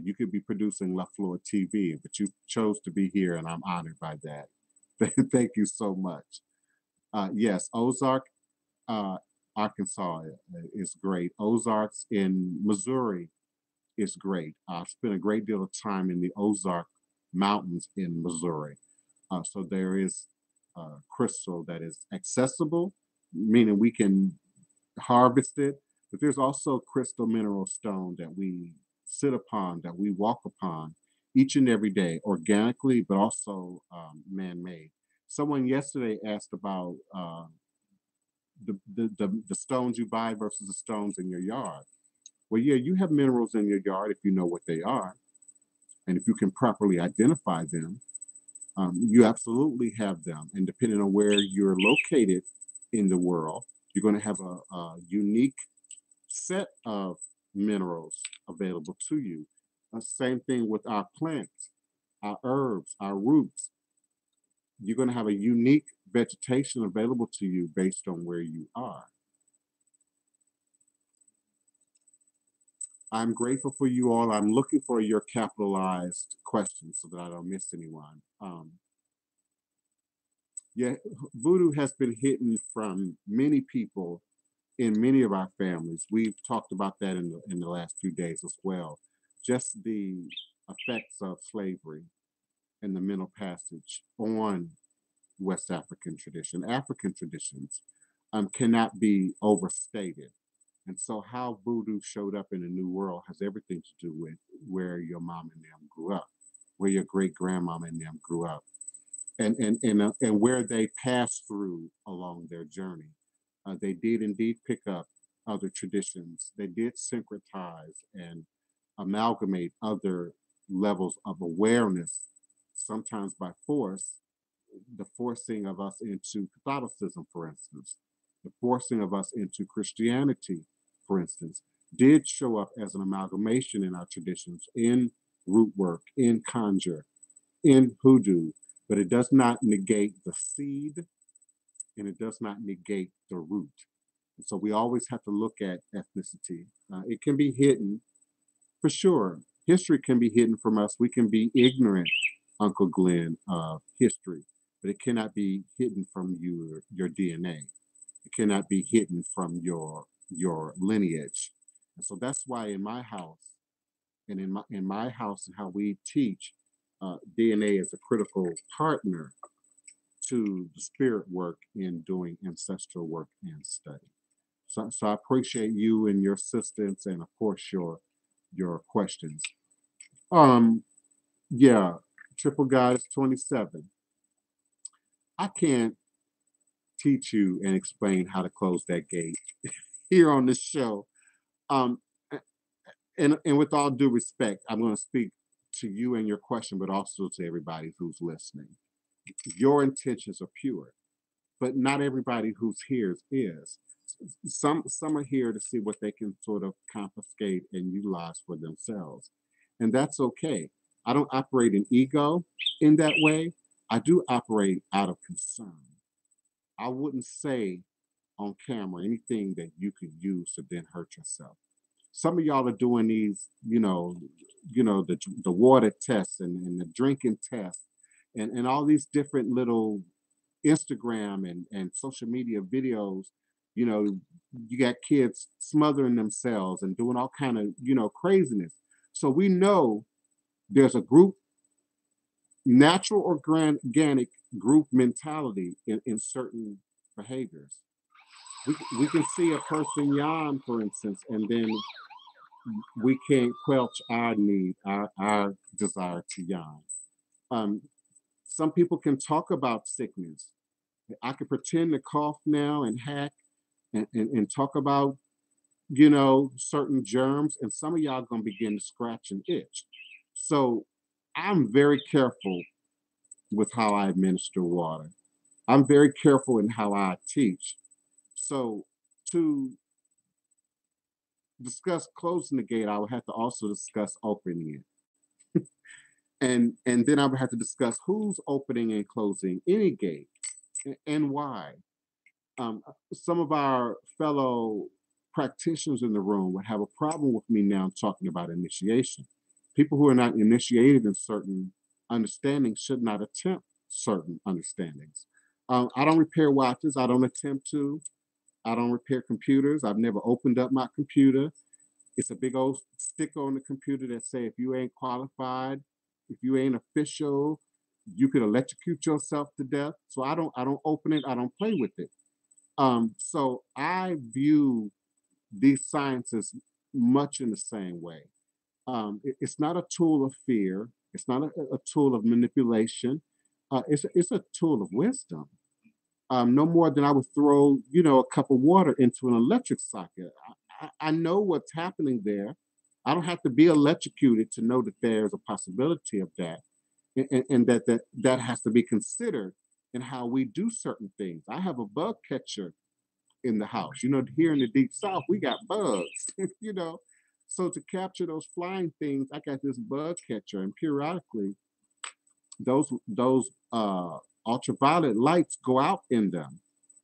[SPEAKER 1] You could be producing La Flor TV, but you chose to be here, and I'm honored by that. Thank you so much. Yes, Ozark, uh, Arkansas is great. Ozarks in Missouri is great. I've spent a great deal of time in the Ozark Mountains in Missouri. So there is crystal that is accessible, meaning we can harvest it, but there's also crystal mineral stone that we sit upon, that we walk upon each and every day, organically, but also man-made. Someone yesterday asked about the stones you buy versus the stones in your yard. Well, yeah, you have minerals in your yard if you know what they are, and if you can properly identify them, you absolutely have them. And depending on where you're located in the world, you're going to have a unique set of minerals available to you. Same thing with our plants, our herbs, our roots. You're going to have a unique vegetation available to you based on where you are. I'm grateful for you all. I'm looking for your capitalized questions so that I don't miss anyone. Yeah, voodoo has been hidden from many people in many of our families. We've talked about that in the last few days as well. Just the effects of slavery and the mental passage on West African tradition, African traditions, cannot be overstated. And so, how voodoo showed up in the New World has everything to do with where your mom and them grew up, where your great grandmama and them grew up, and where they passed through along their journey. They did indeed pick up other traditions. They did syncretize and amalgamate other levels of awareness, sometimes by force, the forcing of us into Catholicism, for instance, the forcing of us into Christianity, for instance, did show up as an amalgamation in our traditions, in root work, in conjure, in hoodoo, but it does not negate the seed and it does not negate the root. And so we always have to look at ethnicity. It can be hidden, for sure. History can be hidden from us. We can be ignorant, Uncle Glenn, of history, but it cannot be hidden from your DNA. It cannot be hidden from your lineage. And so that's why in my house and in my house and how we teach, DNA is a critical partner to the spirit work in doing ancestral work and study. So I appreciate you and your assistance and of course your questions. Um, yeah, Triple Goddess 27. I can't teach you and explain how to close that gate here on this show. Um, and with all due respect, I'm going to speak to you and your question, but also to everybody who's listening. Your intentions are pure, but not everybody who's here is. Some are here to see what they can sort of confiscate and utilize for themselves, and that's okay. I don't operate in ego in that way. I do operate out of concern. I wouldn't say on camera anything that you could use to then hurt yourself. Some of y'all are doing these, the water tests and the drinking tests and all these different little Instagram and social media videos. You know, you got kids smothering themselves and doing all kind of, craziness. So we know there's a group, natural organic group mentality in certain behaviors. We can see a person yawn, for instance, and then we can't quelch our need, our desire to yawn. Um, some people can talk about sickness. I can pretend to cough now and hack and talk about, certain germs, and some of y'all gonna begin to scratch and itch. So I'm very careful with how I administer water. I'm very careful in how I teach. So to discuss closing the gate, I would have to also discuss opening it. And then I would have to discuss who's opening and closing any gate. and why. Some of our fellow practitioners in the room would have a problem with me now talking about initiation. People who are not initiated in certain understandings should not attempt certain understandings. I don't repair watches. I don't attempt to. I don't repair computers. I've never opened up my computer. It's a big old sticker on the computer that say if you ain't qualified, if you ain't official, you could electrocute yourself to death. So I don't open it. I don't play with it. So I view these sciences much in the same way. It's not a tool of fear. It's not a tool of manipulation. It's a tool of wisdom. No more than I would throw, a cup of water into an electric socket. I know what's happening there. I don't have to be electrocuted to know that there's a possibility of that, and that has to be considered in how we do certain things. I have a bug catcher in the house. Here in the deep south, we got bugs, you know. So to capture those flying things, I got this bug catcher, and periodically those ultraviolet lights go out in them.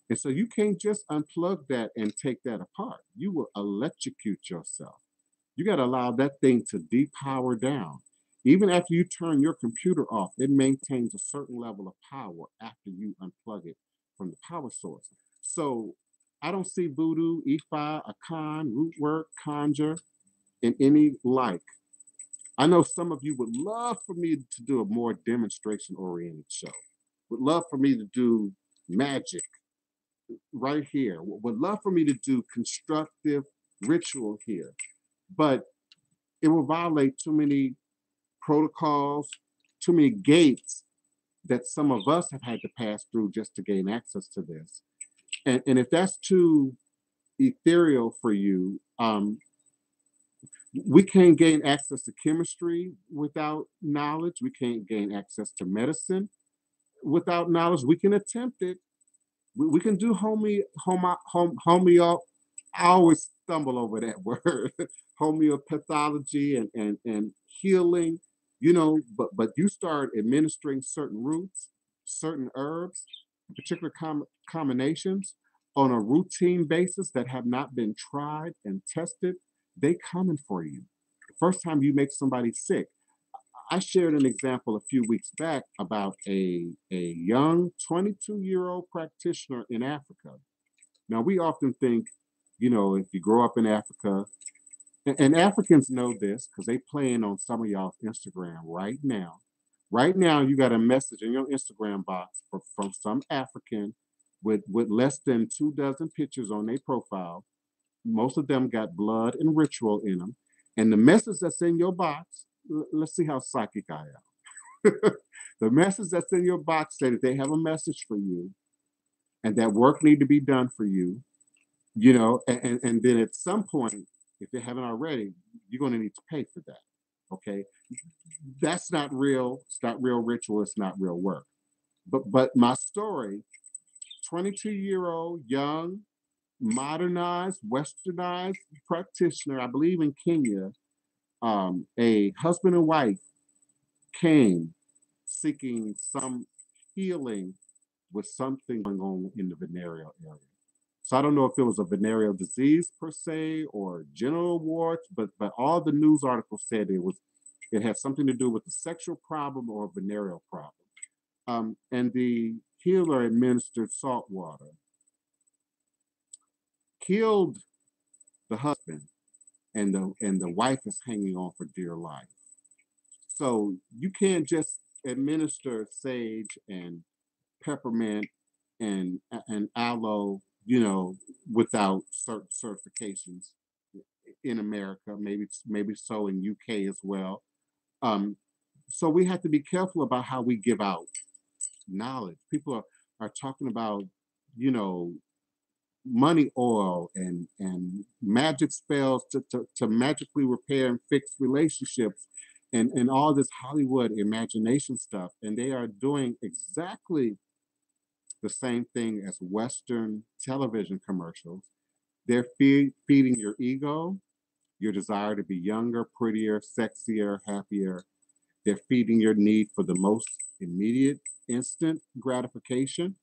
[SPEAKER 1] And so you can't just unplug that and take that apart. You will electrocute yourself. You got to allow that thing to depower down. Even after you turn your computer off, it maintains a certain level of power after you unplug it from the power source. So I don't see voodoo, Ifa, Akan, root work, conjure, and any like. I know some of you would love for me to do a more demonstration oriented show, would love for me to do magic right here, would love for me to do constructive ritual here, but it will violate too many protocols, too many gates that some of us have had to pass through just to gain access to this. And if that's too ethereal for you, we can't gain access to chemistry without knowledge. We can't gain access to medicine without knowledge. We can attempt it. We can do homeo. I always stumble over that word, homeopathology and healing. But you start administering certain roots, certain herbs, particular combinations on a routine basis that have not been tried and tested, they coming for you. The first time you make somebody sick. I shared an example a few weeks back about a young 22-year-old practitioner in Africa. Now, we often think, if you grow up in Africa, and Africans know this because they playing on some of y'all's Instagram right now. Right now, you got a message in your Instagram box from some African with less than 2 dozen pictures on their profile. Most of them got blood and ritual in them. And the message that's in your box, let's see how psychic I am. The message that's in your box said that they have a message for you and that work need to be done for you, and then at some point, if they haven't already, you're going to need to pay for that. Okay. That's not real. It's not real ritual. It's not real work. But my story, 22-year-old, young, modernized, westernized practitioner, I believe in Kenya, a husband and wife came seeking some healing with something going on in the venereal area. So I don't know if it was a venereal disease per se or genital warts, but all the news articles said it had something to do with a sexual problem or a venereal problem. And the healer administered salt water, killed the husband, and the wife is hanging on for dear life. So you can't just administer sage and peppermint and aloe, without certain certifications in America. Maybe so in UK as well. So we have to be careful about how we give out knowledge. People are talking about, you know, money oil and magic spells to magically repair and fix relationships and all this Hollywood imagination stuff. And they are doing exactly the same thing as Western television commercials. They're feeding your ego, your desire to be younger, prettier, sexier, happier. They're feeding your need for the most immediate, instant gratification.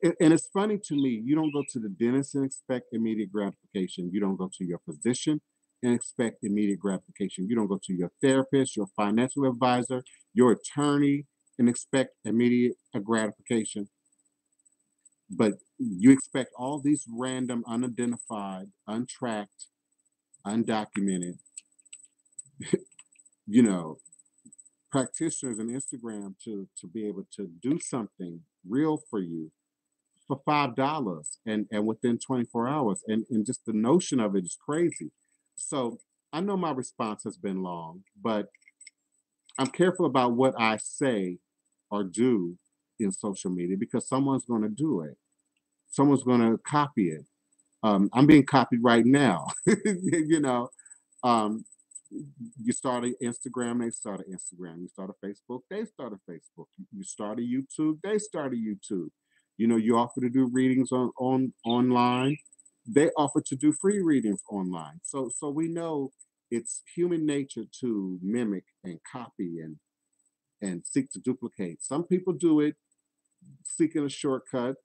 [SPEAKER 1] And it's funny to me, you don't go to the dentist and expect immediate gratification. You don't go to your physician and expect immediate gratification. You don't go to your therapist, your financial advisor, your attorney, and expect immediate gratification. But you expect all these random, unidentified, untracked, undocumented, you know, practitioners on Instagram to be able to do something real for you for $5 and within 24 hours. And just the notion of it is crazy. So I know my response has been long, but I'm careful about what I say or do in social media because someone's going to do it. Someone's going to copy it. I'm being copied right now. you know, um, you start an Instagram, they start an Instagram. You start a Facebook, they start a Facebook. You start a YouTube, they start a YouTube. You know, you offer to do readings on online, they offer to do free readings online. So we know it's human nature to mimic and copy and seek to duplicate. Some people do it seeking a shortcut.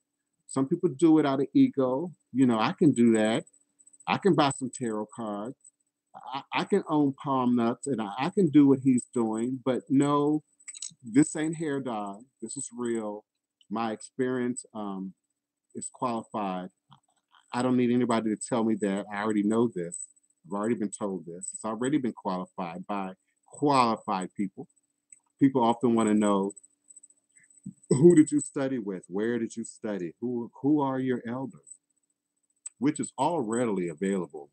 [SPEAKER 1] Some people do it out of ego. You know, I can do that. I can buy some tarot cards. I can own palm nuts and I can do what he's doing, but no, this ain't hair dye. This is real. My experience is qualified. I don't need anybody to tell me that. I already know this. I've already been told this. It's already been qualified by qualified people. People often want to know, who did you study with? Where did you study? Who are your elders? Which is all readily available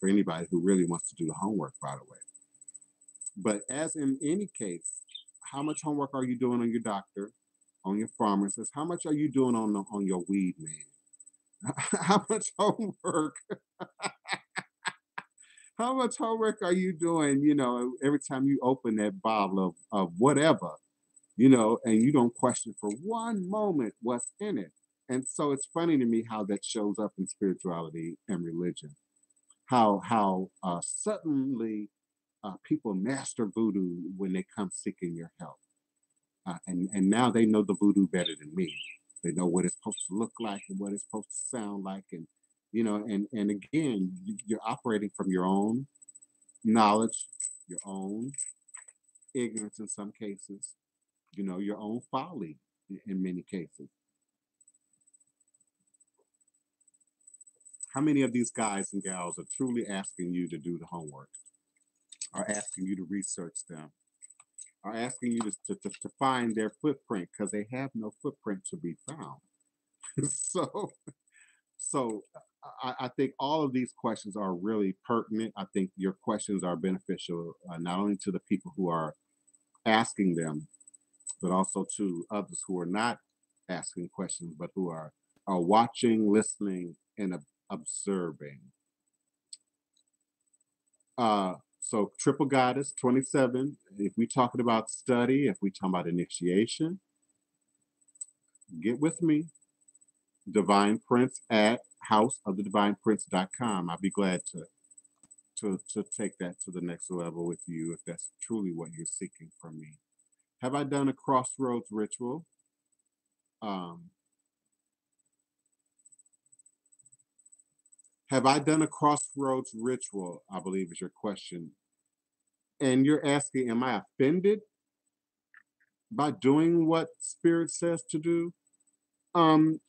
[SPEAKER 1] for anybody who really wants to do the homework, by the way. But as in any case, how much homework are you doing on your doctor, on your pharmacist? How much are you doing on your weed man? How much homework? How much homework are you doing? You know, every time you open that bottle of whatever, you know, and you don't question for one moment what's in it. And so it's funny to me how that shows up in spirituality and religion. How suddenly people master voodoo when they come seeking your help, and now they know the voodoo better than me. They know what it's supposed to look like and what it's supposed to sound like, and you know, and again, you're operating from your own knowledge, your own ignorance in some cases, you know, your own folly in many cases. How many of these guys and gals are truly asking you to do the homework, are asking you to research them, are asking you to find their footprint because they have no footprint to be found? so so I think all of these questions are really pertinent. I think your questions are beneficial not only to the people who are asking them, but also to others who are not asking questions, but who are watching, listening, and observing. So triple goddess 27. If we talking about study, if we talking about initiation, get with me. Divine Prince at houseofthedivineprince.com. I'll be glad to take that to the next level with you if that's truly what you're seeking from me. Have I done a crossroads ritual? Um, have I done a crossroads ritual? I believe is your question. And you're asking, am I offended by doing what spirit says to do? Um,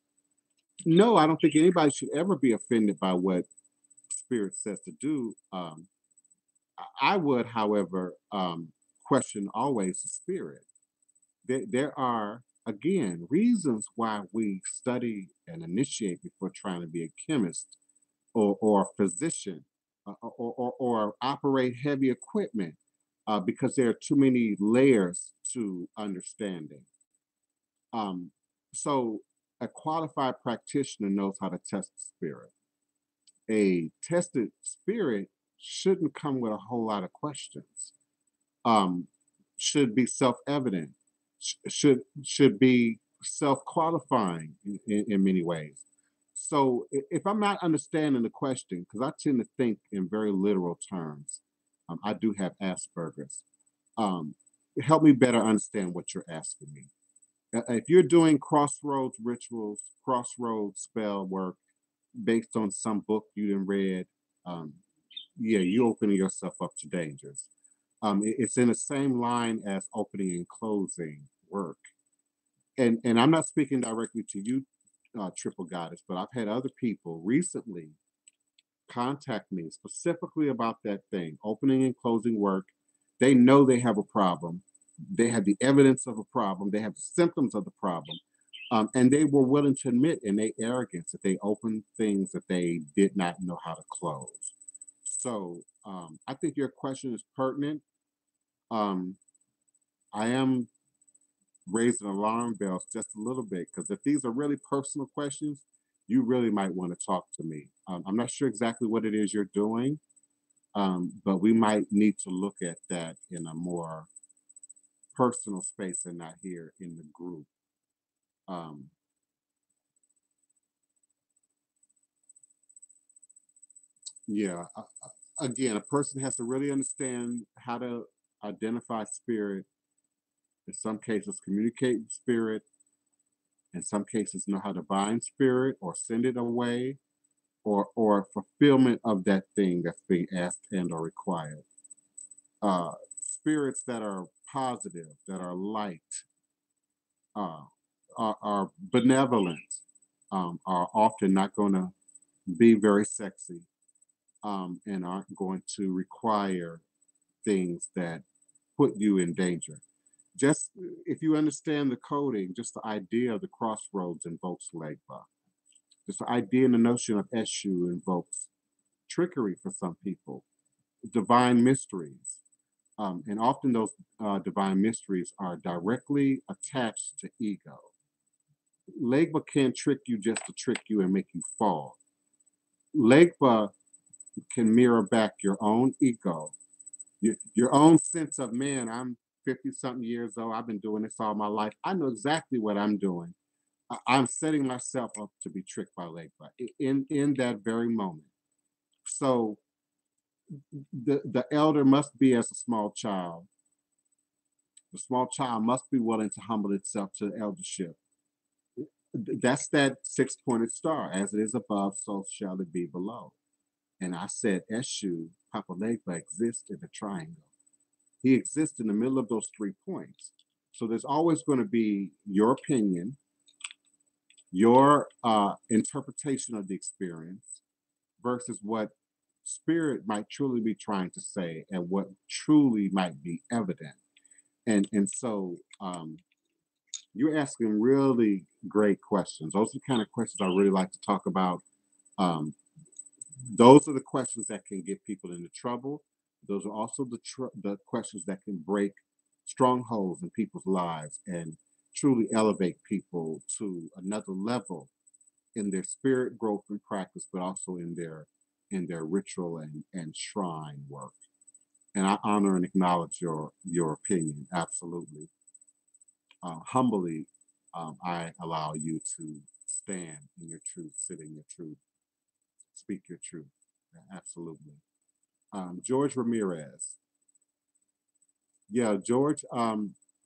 [SPEAKER 1] no, I don't think anybody should ever be offended by what spirit says to do. I would, however, question always the spirit. There are, again, reasons why we study and initiate before trying to be a chemist or a physician or operate heavy equipment because there are too many layers to understanding. Um, so a qualified practitioner knows how to test the spirit. A tested spirit shouldn't come with a whole lot of questions. Um, should be self-evident. Should be self-qualifying in many ways. So if I'm not understanding the question, because I tend to think in very literal terms, I do have Asperger's. Um, help me better understand what you're asking me. If you're doing crossroads rituals, crossroads spell work based on some book you done read, um, yeah, you opening yourself up to dangers. It's in the same line as opening and closing work. And I'm not speaking directly to you, Triple Goddess, but I've had other people recently contact me specifically about that thing, opening and closing work. They know they have a problem. They have the evidence of a problem. They have the symptoms of the problem. And they were willing to admit in their arrogance that they opened things that they did not know how to close. So I think your question is pertinent. Um, I am raising alarm bells just a little bit because if these are really personal questions, you really might want to talk to me. I'm not sure exactly what it is you're doing, but we might need to look at that in a more personal space and not here in the group. Um, yeah, again, a person has to really understand how to identify spirit, in some cases, communicate with spirit, in some cases, know how to bind spirit or send it away, or fulfillment of that thing that's being asked and or required. Spirits that are positive, that are light, uh, are benevolent, are often not going to be very sexy, and aren't going to require things that put you in danger. Just if you understand the coding, just the idea of the crossroads invokes Legba. Just the idea and the notion of Eshu invokes trickery for some people, divine mysteries. And often those divine mysteries are directly attached to ego. Legba can't trick you just to trick you and make you fall. Legba can mirror back your own ego, your own sense of, man, I'm 50 something years old. I've been doing this all my life. I know exactly what I'm doing. I'm setting myself up to be tricked by Legba in that very moment. So the elder must be as a small child. The small child must be willing to humble itself to the eldership. That's that six-pointed star. As it is above, so shall it be below. And I said, Eshu, Papa Legba exists in the triangle. He exists in the middle of those 3 points. So there's always going to be your opinion, your interpretation of the experience versus what spirit might truly be trying to say and what truly might be evident. And so you're asking really great questions. Those are the kind of questions I really like to talk about. Um, those are the questions that can get people into trouble. Those are also the questions that can break strongholds in people's lives and truly elevate people to another level in their spirit growth and practice, but also in their ritual and shrine work. And I honor and acknowledge your opinion. Absolutely. Humbly, I allow you to stand in your truth, sit in your truth, speak your truth. Absolutely. George Ramirez. Yeah, George.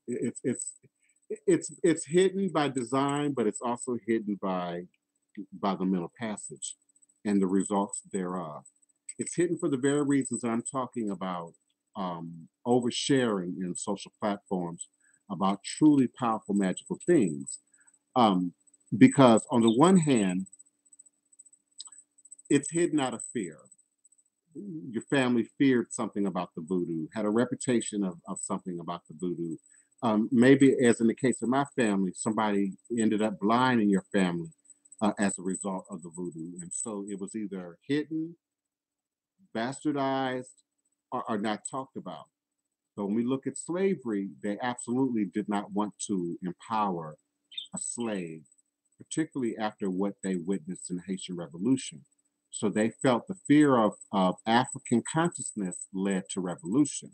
[SPEAKER 1] It's it's hidden by design, but it's also hidden by the mental passage and the results thereof. It's hidden for the very reasons that I'm talking about, oversharing in social platforms about truly powerful magical things. Um, because on the one hand, it's hidden out of fear. Your family feared something about the voodoo, had a reputation of something about the voodoo. Maybe, as in the case of my family, somebody ended up blind in your family as a result of the voodoo. And so it was either hidden, bastardized, or not talked about. So when we look at slavery, they absolutely did not want to empower a slave, particularly after what they witnessed in the Haitian Revolution. So they felt the fear of African consciousness led to revolution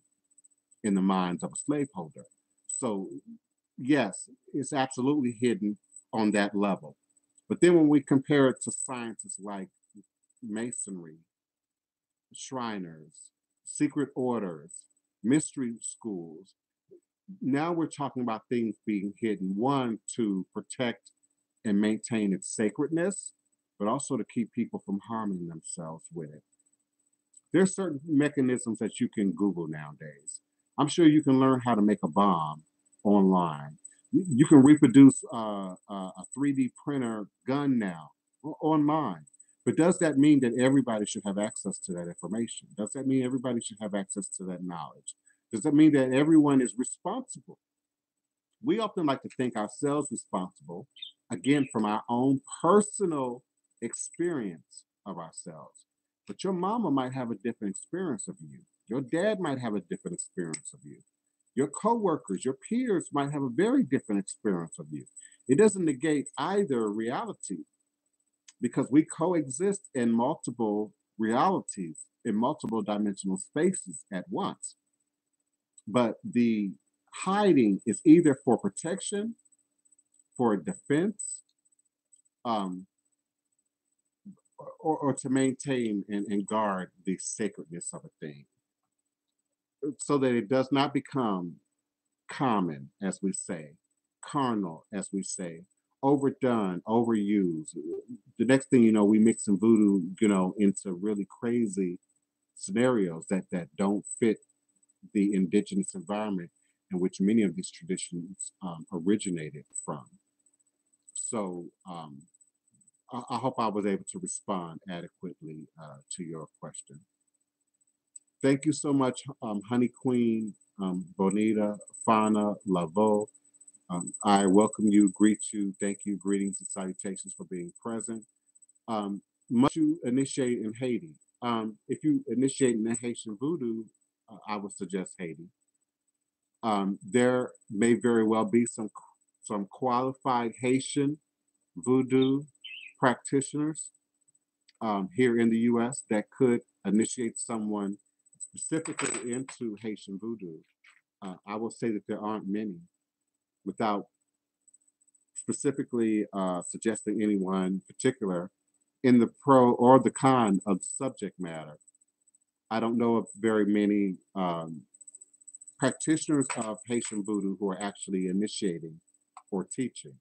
[SPEAKER 1] in the minds of a slaveholder. So, yes, it's absolutely hidden on that level. But then when we compare it to sciences like masonry, Shriners, secret orders, mystery schools. Now we're talking about things being hidden, one, to protect and maintain its sacredness, but also to keep people from harming themselves with it. There's certain mechanisms that you can Google nowadays. I'm sure you can learn how to make a bomb online. You can reproduce a 3D printer gun now online. But does that mean that everybody should have access to that information? Does that mean everybody should have access to that knowledge? Does that mean that everyone is responsible? We often like to think ourselves responsible, again, from our own personal experience of ourselves. But your mama might have a different experience of you. Your dad might have a different experience of you. Your coworkers, your peers might have a very different experience of you. It doesn't negate either reality because we coexist in multiple realities, in multiple dimensional spaces at once. But the hiding is either for protection, for defense, um, or to maintain and guard the sacredness of a thing so that it does not become common, as we say, carnal, as we say, overdone, overused. The next thing you know, we mix in voodoo, into really crazy scenarios that don't fit the indigenous environment in which many of these traditions originated from. So I hope I was able to respond adequately to your question. Thank you so much, Honey Queen, Bonita, Fauna, Lavo. I welcome you, greet you, thank you, greetings and salutations for being present. Must you initiate in Haiti? If you initiate in Haitian voodoo, I would suggest Haiti. There may very well be some qualified Haitian voodoo practitioners here in the U.S. that could initiate someone specifically into Haitian voodoo. I will say that there aren't many without specifically suggesting anyone particular in the pro or the con of the subject matter. I don't know of very many practitioners of Haitian voodoo who are actually initiating or teaching.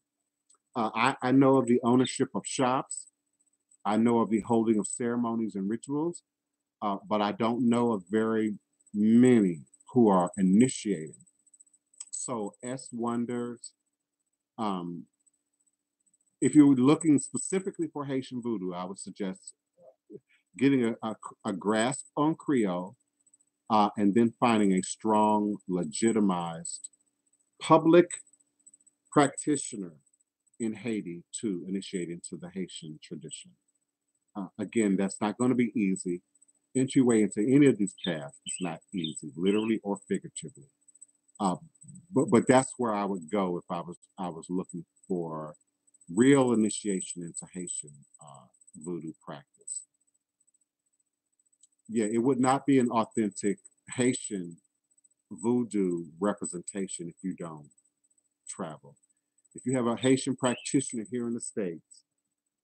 [SPEAKER 1] I know of the ownership of shops. I know of the holding of ceremonies and rituals, but I don't know of very many who are initiating. So S wonders. Um, if you're looking specifically for Haitian voodoo, I would suggest getting a grasp on Creole and then finding a strong, legitimized public practitioner in Haiti to initiate into the Haitian tradition. Again, that's not going to be easy. Entryway into any of these paths is not easy, literally or figuratively. Uh, but that's where I would go if I was looking for real initiation into Haitian voodoo practice. Yeah, it would not be an authentic Haitian voodoo representation if you don't travel. If you have a Haitian practitioner here in the States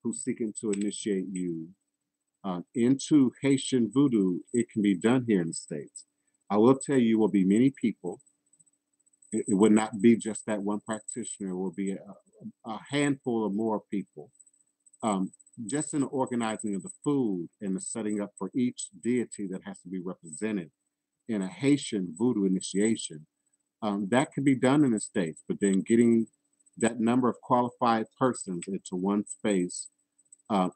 [SPEAKER 1] who's seeking to initiate you into Haitian voodoo, it can be done here in the States. I will tell you, will be many people. It would not be just that one practitioner, it will be a handful or more people. Um, just in the organizing of the food and the setting up for each deity that has to be represented in a Haitian voodoo initiation, that could be done in the States, but then getting that number of qualified persons into one space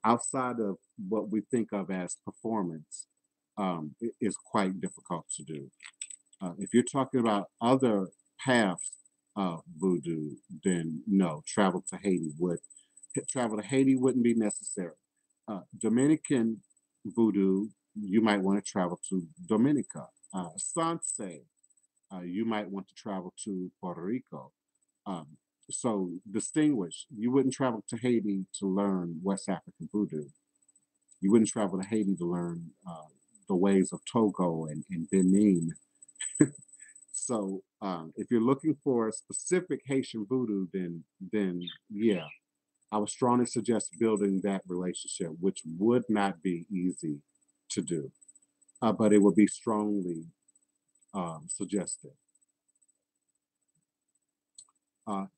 [SPEAKER 1] outside of what we think of as performance is quite difficult to do. If you're talking about other paths of voodoo, then no, travel to Haiti wouldn't be necessary. Dominican voodoo, you might want to travel to Dominica. Sanse, you might want to travel to Puerto Rico. Um, so distinguish. You wouldn't travel to Haiti to learn West African voodoo. You wouldn't travel to Haiti to learn the ways of Togo and Benin. So if you're looking for a specific Haitian voodoo, then yeah, I would strongly suggest building that relationship, which would not be easy to do, but it would be strongly suggested.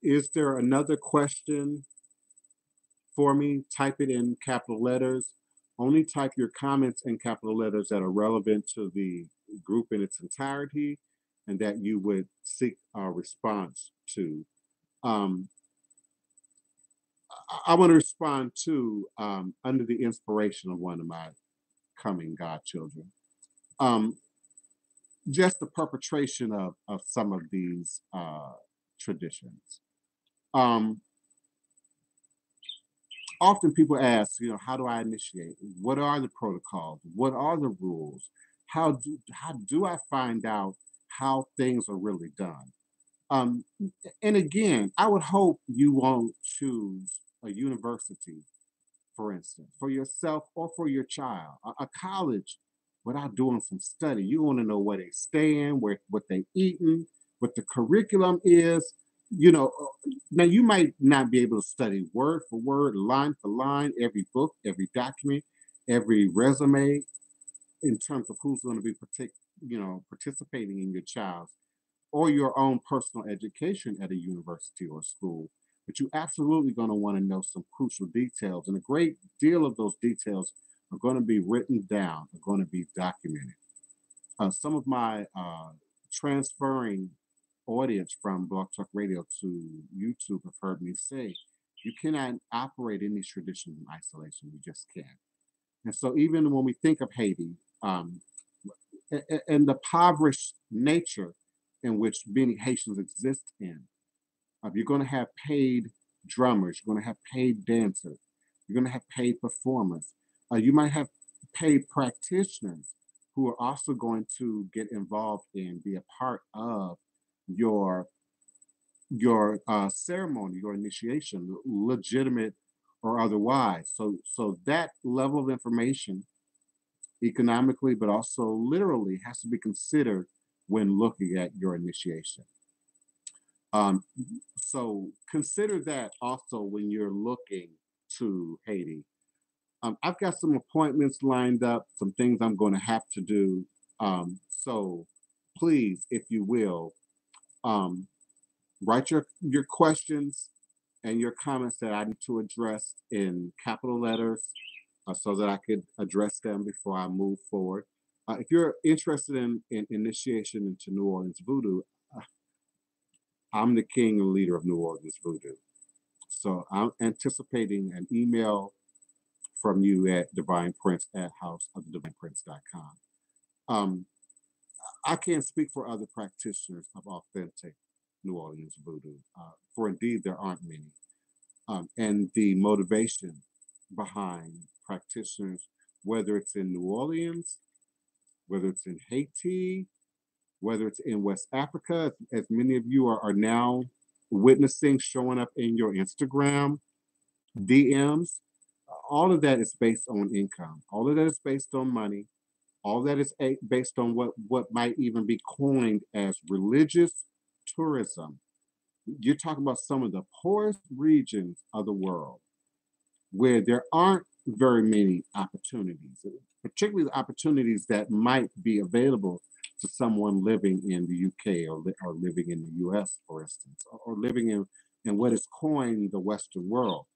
[SPEAKER 1] Is there another question for me? Type it in capital letters. Only type your comments in capital letters that are relevant to the group in its entirety and that you would seek a response to. Um, I want to respond to under the inspiration of one of my coming godchildren. Um, just the perpetration of some of these traditions. Um, Often people ask, how do I initiate? What are the protocols? What are the rules? How do I find out how things are really done? Um, and again, I would hope you won't choose a university, for instance, for yourself or for your child, a college without doing some study. You want to know where they stay in, what they eating, what the curriculum is. Now you might not be able to study word for word, line for line, every book, every document, every resume in terms of who's going to be participating in your child's or your own personal education at a university or school. But you're absolutely going to want to know some crucial details. And a great deal of those details are going to be written down, are going to be documented. Some of my transferring audience from Blog Talk Radio to YouTube have heard me say, you cannot operate in these traditions in isolation. You just can't. And so even when we think of Haiti, um, and the impoverished nature in which many Haitians exist in. You're going to have paid drummers, you're going to have paid dancers, you're going to have paid performers. You might have paid practitioners who are also going to get involved and be a part of your ceremony, your initiation, legitimate or otherwise. So that level of information economically, but also literally has to be considered when looking at your initiation. Um, so consider that also when you're looking to Haiti. I've got some appointments lined up, some things I'm going to have to do. So please, if you will, um, write your questions and your comments that I need to address in capital letters so that I could address them before I move forward. If you're interested in initiation into New Orleans Voodoo, uh, I'm the king and leader of New Orleans Voodoo. So I'm anticipating an email from you at DivinePrince at houseofthedivineprince.com. Um, I can't speak for other practitioners of authentic New Orleans Voodoo, for indeed there aren't many. And the motivation behind practitioners, whether it's in New Orleans, whether it's in Haiti, whether it's in West Africa, as many of you are now witnessing, showing up in your Instagram DMs, all of that is based on income. All of that is based on money. All that is based on what might even be coined as religious tourism. You're talking about some of the poorest regions of the world where there aren't very many opportunities, particularly the opportunities that might be available to someone living in the UK or living in the US, for instance, or living in what is coined the Western world.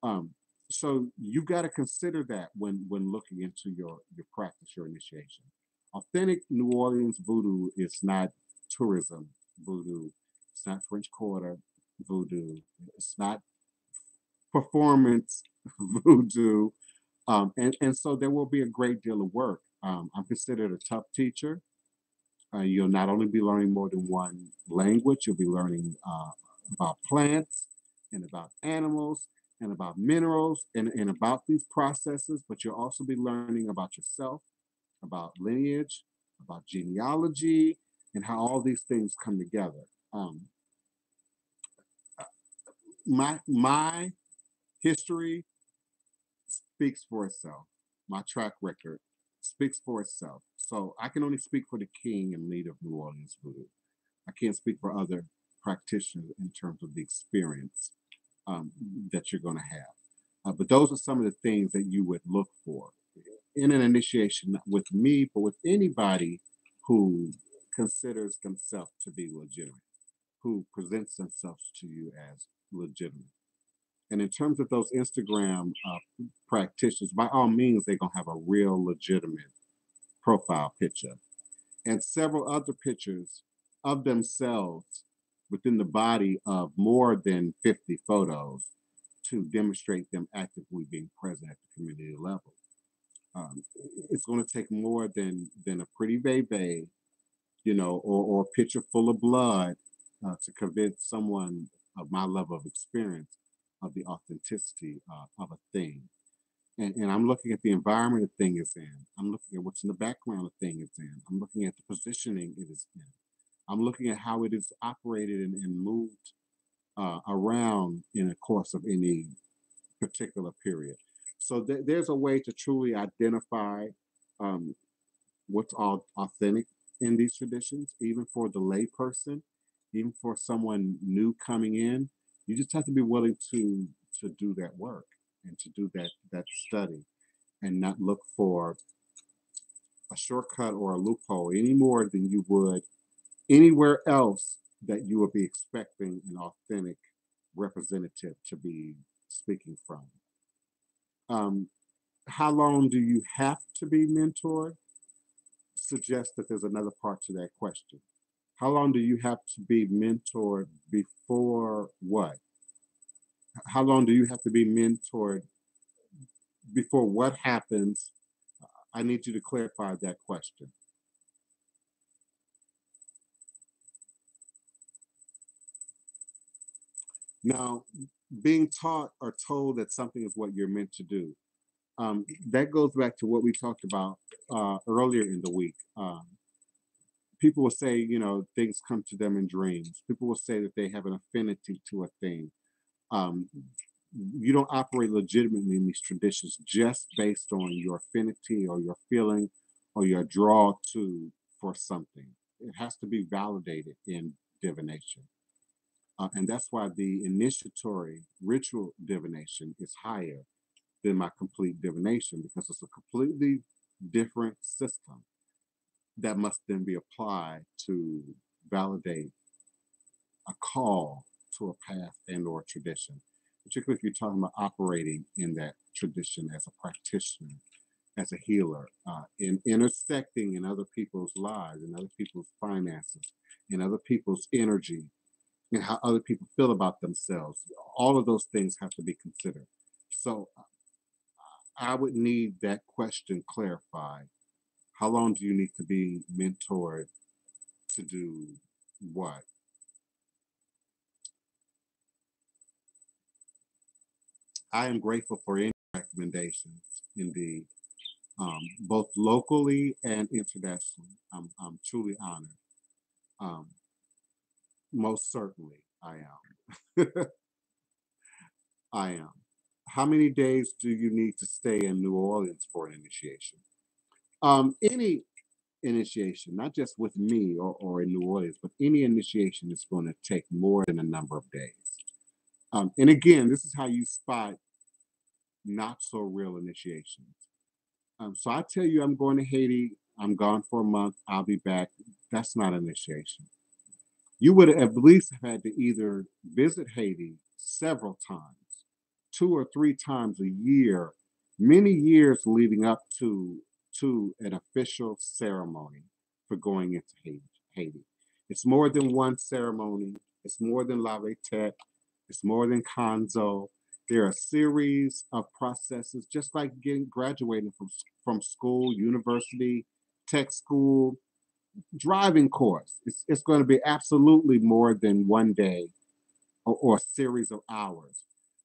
[SPEAKER 1] Um, so you got to consider that when looking into your practice, your initiation. Authentic New Orleans voodoo is not tourism voodoo. It's not French Quarter voodoo. It's not performance voodoo. And so there will be a great deal of work. I'm considered a tough teacher. You'll not only be learning more than one language, you'll be learning about plants and about animals and about minerals and about these processes, but you'll also be learning about yourself, about lineage, about genealogy, and how all these things come together. My history speaks for itself. My track record speaks for itself. So I can only speak for the king and leader of New Orleans Voodoo. I can't speak for other practitioners in terms of the experience um, that you're going to have. But those are some of the things that you would look for in an initiation, not with me, but with anybody who considers themselves to be legitimate, who presents themselves to you as legitimate. And in terms of those Instagram practitioners, by all means, they're going to have a real legitimate profile picture and several other pictures of themselves within the body of more than 50 photos to demonstrate them actively being present at the community level. Um, it's going to take more than a pretty baby, or a picture full of blood to convince someone of my level of experience of the authenticity of a thing. And I'm looking at the environment the thing is in. I'm looking at what's in the background the thing is in. I'm looking at the positioning it is in. I'm looking at how it is operated and moved around in the course of any particular period. So there's a way to truly identify um, what's all authentic in these traditions, even for the layperson, even for someone new coming in. You just have to be willing to do that work and to do that study and not look for a shortcut or a loophole any more than you would anywhere else that you would be expecting an authentic representative to be speaking from. Um, how long do you have to be mentored? Suggests that there's another part to that question. How long do you have to be mentored before what? How long do you have to be mentored before what happens? I need you to clarify that question. Now, being taught or told that something is what you're meant to do, that goes back to what we talked about earlier in the week. People will say, things come to them in dreams. People will say that they have an affinity to a thing. Um, you don't operate legitimately in these traditions just based on your affinity or your feeling or your draw to for something. It has to be validated in divination. And that's why the initiatory ritual divination is higher than my complete divination because it's a completely different system that must then be applied to validate a call to a path and or tradition, particularly if you're talking about operating in that tradition as a practitioner, as a healer, in intersecting in other people's lives, in other people's finances, in other people's energy, and how other people feel about themselves. All of those things have to be considered. So I would need that question clarified. How long do you need to be mentored to do what? I am grateful for any recommendations, indeed, both locally and internationally. I'm truly honored. Um, most certainly, I am. I am. How many days do you need to stay in New Orleans for an initiation? Any initiation, not just with me or in New Orleans, but any initiation is going to take more than a number of days. And again, this is how you spot not so real initiations. So I tell you, I'm going to Haiti. I'm gone for a month. I'll be back. That's not initiation. You would have at least had to either visit Haiti several times, 2 or 3 times a year, many years leading up to an official ceremony for going into Haiti. It's more than one ceremony. It's more than La Tete. It's more than Kanzo. There are a series of processes, just like getting graduating from school, university, tech school, driving course. It's going to be absolutely more than one day or a series of hours.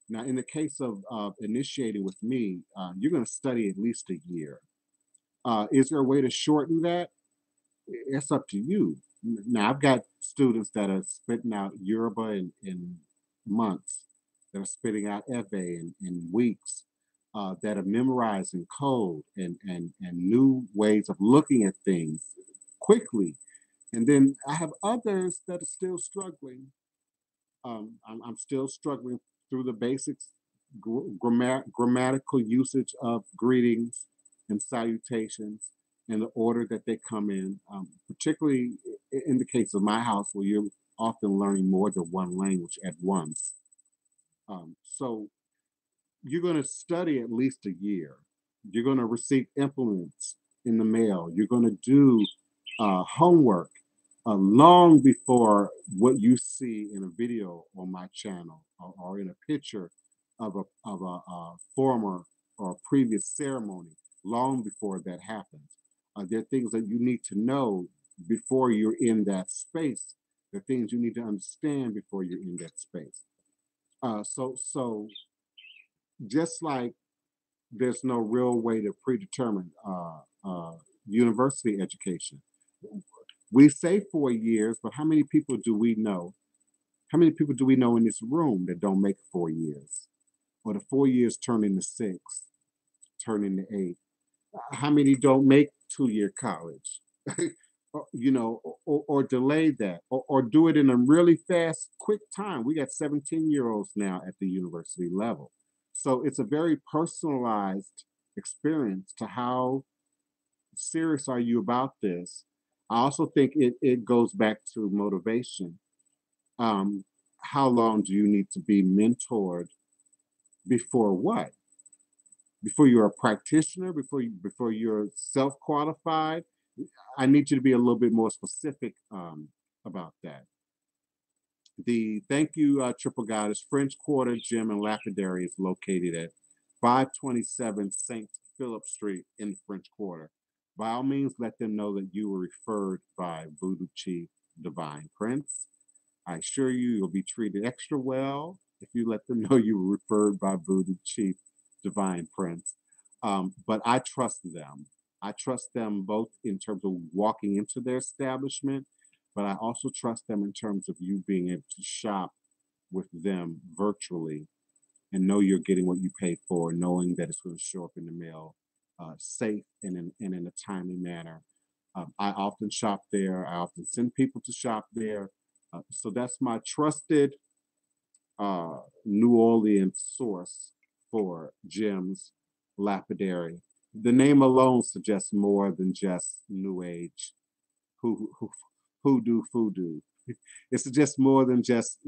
[SPEAKER 1] Now, in the case of initiating with me, you're going to study at least a year. Is there a way to shorten that? It's up to you. Now, I've got students that are spitting out Yoruba in months, that are spitting out Eve in weeks, that are memorizing code and new ways of looking at things quickly. And then I have others that are still struggling. I'm still struggling through the basics, grammatical usage of greetings and salutations and the order that they come in, particularly in the case of my house where you're often learning more than one language at once. So you're going to study at least a year. You're going to receive implements in the mail. You're going to do homework long before what you see in a video on my channel or in a picture of a former or previous ceremony, long before that happens. There are things that you need to know before you're in that space. There are things you need to understand before you're in that space. So just like there's no real way to predetermine university education. We say 4 years, but how many people do we know? How many people do we know in this room that don't make 4 years? Or the 4 years turn into 6, turn into 8? How many don't make 2-year college? Or delay that, or do it in a really fast, quick time. We got 17-year-olds now at the university level. So it's a very personalized experience to how serious are you about this. I also think it goes back to motivation. How long do you need to be mentored before what? Before you're a practitioner, before you're self-qualified? I need you to be a little bit more specific about that. Thank you, Triple Goddess. French Quarter Gym and Lapidary is located at 527 St. Philip Street in the French Quarter. By all means, let them know that you were referred by Voodoo Chief DivinePrince. I assure you, you'll be treated extra well if you let them know you were referred by Voodoo Chief DivinePrince. But I trust them. I trust them both in terms of walking into their establishment, but I also trust them in terms of you being able to shop with them virtually and know you're getting what you pay for, knowing that it's going to show up in the mail safe and in a timely manner. I often shop there. I often send people to shop there. So that's my trusted New Orleans source for gems, lapidary. The name alone suggests more than just New Age, hoodoo, voodoo. It suggests more than just,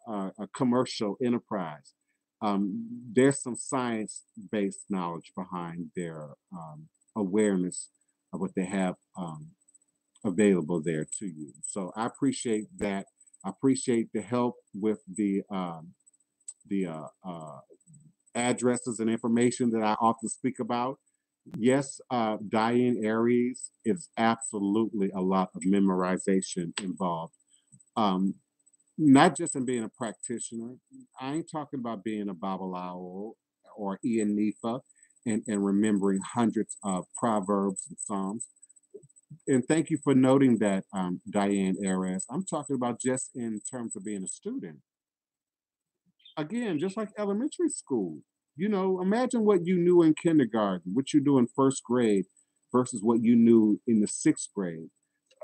[SPEAKER 1] a commercial enterprise. There's some science-based knowledge behind their awareness of what they have available there to you. So I appreciate that. I appreciate the help with the addresses and information that I often speak about. Yes, Diane Aries is absolutely a lot of memorization involved. Not just in being a practitioner. I ain't talking about being a Babalawo or Ian Nifa and remembering hundreds of proverbs and psalms. And thank you for noting that, Diane Aries. I'm talking about just in terms of being a student. Again, just like elementary school. Imagine what you knew in kindergarten, what you knew in first grade versus what you knew in the sixth grade.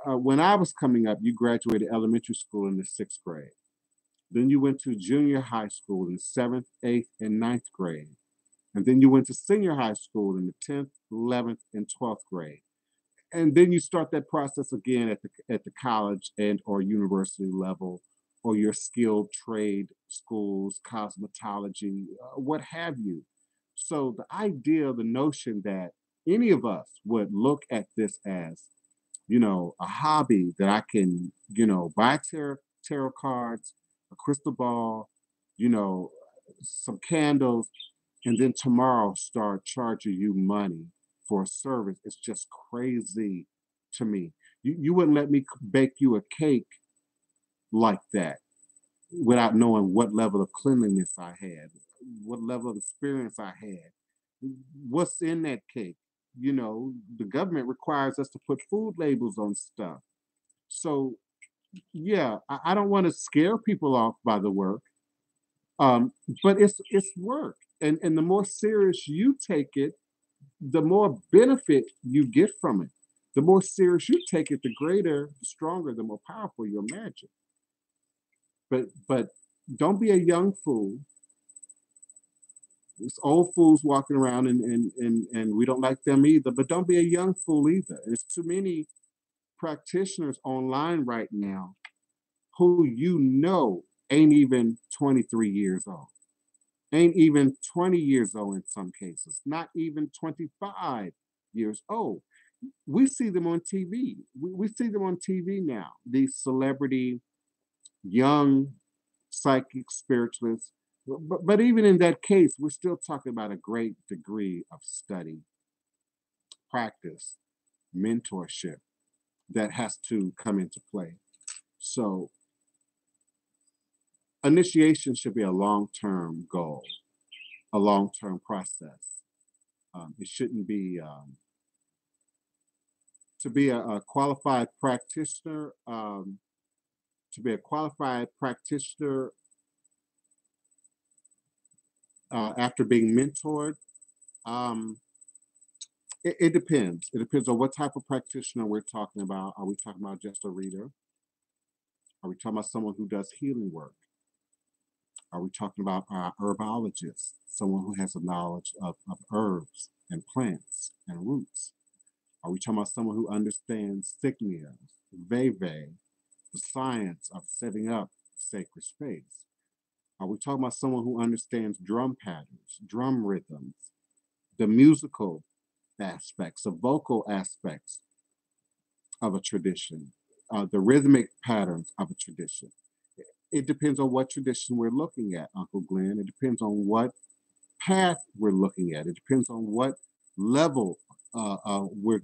[SPEAKER 1] When I was coming up, you graduated elementary school in the sixth grade. Then you went to junior high school in the seventh, eighth, and ninth grade. And then you went to senior high school in the 10th, 11th, and 12th grade. And then you start that process again at the college and or university level, or your skilled trade schools, cosmetology, what have you. So the idea, the notion that any of us would look at this as, a hobby that I can, buy tarot cards, a crystal ball, you know, some candles, and then tomorrow start charging you money for a service. It's just crazy to me. You wouldn't let me bake you a cake like that without knowing what level of cleanliness I had, what level of experience I had, what's in that cake. The government requires us to put food labels on stuff. So, yeah, I don't want to scare people off by the work, but it's work, and the more serious you take it, the more benefit you get from it. The more serious you take it, the greater, the stronger, the more powerful you imagine. But don't be a young fool. It's old fools walking around, and we don't like them either. But don't be a young fool either. There's too many practitioners online right now who you know ain't even 23 years old, ain't even 20 years old in some cases, not even 25 years old. We see them on TV. We see them on TV now, these celebrity, young psychic spiritualists. But even in that case, we're still talking about a great degree of study, practice, mentorship that has to come into play. So initiation should be a long-term goal, a long-term process. It shouldn't be to be a qualified practitioner. To be a qualified practitioner after being mentored, um, it depends. It depends on what type of practitioner we're talking about. Are we talking about just a reader? Are we talking about someone who does healing work? Are we talking about a herbologist, someone who has a knowledge of herbs and plants and roots? Are we talking about someone who understands signia, veve, the science of setting up sacred space? Are we talking about someone who understands drum patterns, drum rhythms, the musical aspects, the vocal aspects of a tradition, the rhythmic patterns of a tradition? It depends on what tradition we're looking at, Uncle Glenn. It depends on what path we're looking at. It depends on what level we're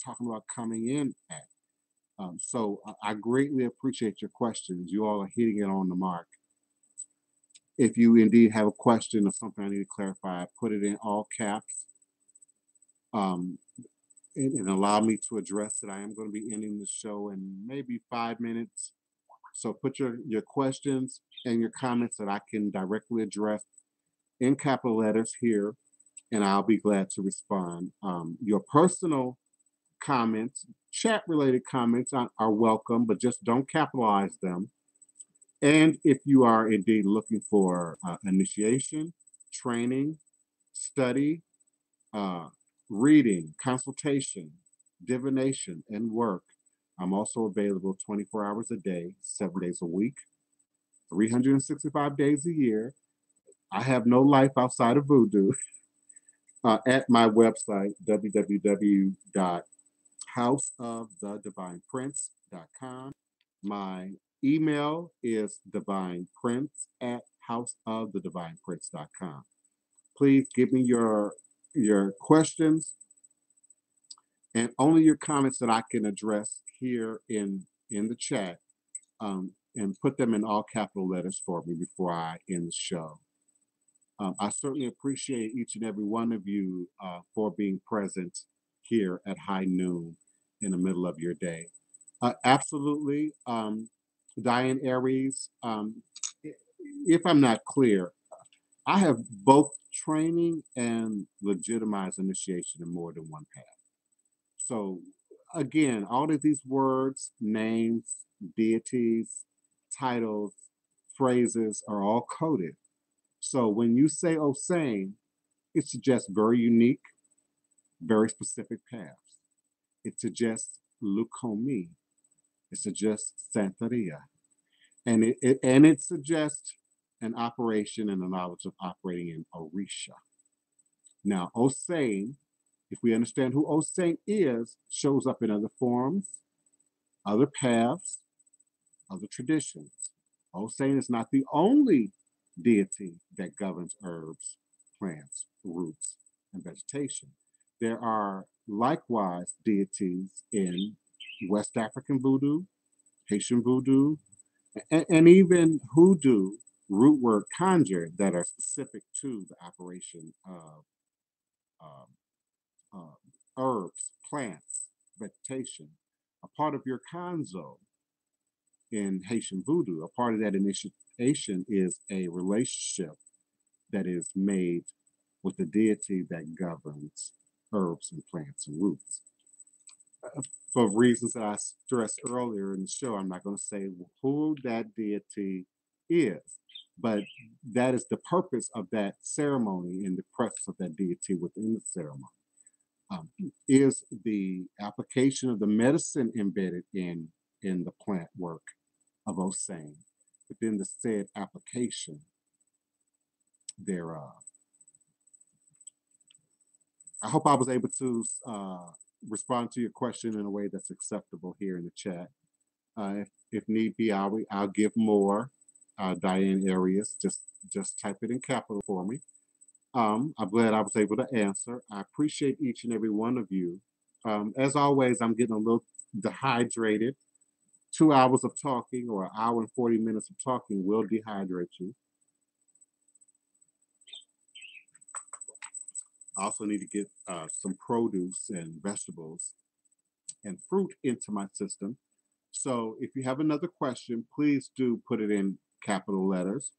[SPEAKER 1] talking about coming in at. So I greatly appreciate your questions. You all are hitting it on the mark. If you indeed have a question or something I need to clarify, put it in all caps um, and allow me to address it. I am going to be ending the show in maybe 5 minutes. So put your questions and your comments that I can directly address in capital letters here, and I'll be glad to respond. Your personal comments, chat related comments are welcome, but just don't capitalize them. And if you are indeed looking for initiation, training, study, uh, reading, consultation, divination, and work, I'm also available 24 hours a day, 7 days a week, 365 days a year. I have no life outside of Voodoo. At my website, www.houseofthedivineprince.com. My email is divineprince@houseofthedivineprince.com. Please give me your questions and only your comments that I can address here in the chat, and put them in all capital letters for me before I end the show. I certainly appreciate each and every one of you for being present here at high noon in the middle of your day. Absolutely. Diane Aries, if I'm not clear, I have both training and legitimized initiation in more than one path. So, again, all of these words, names, deities, titles, phrases are all coded. So when you say Osane, it suggests very unique, very specific paths. It suggests Lukomi. It suggests Santeria. And it suggests an operation and a knowledge of operating in Orisha. Now, Osane, if we understand who Osane is, shows up in other forms, other paths, other traditions. Osane is not the only deity that governs herbs, plants, roots, and vegetation. There are likewise deities in West African voodoo, Haitian voodoo, and even hoodoo, root word conjure, that are specific to the operation of um, herbs, plants, vegetation. A part of your kanzo in Haitian voodoo, a part of that initiation is a relationship that is made with the deity that governs herbs and plants and roots. For reasons that I stressed earlier in the show, I'm not going to say who that deity is, but that is the purpose of that ceremony and the presence of that deity within the ceremony. Is the application of the medicine embedded in the plant work of Osane, but then the said application thereof. I hope I was able to respond to your question in a way that's acceptable here in the chat. If need be, I'll give more. Diane Arias, just type it in capital for me. I'm glad I was able to answer. I appreciate each and every one of you. As always, I'm getting a little dehydrated. 2 hours of talking or an hour and 40 minutes of talking will dehydrate you. I also need to get some produce and vegetables and fruit into my system. So if you have another question, please do put it in capital letters.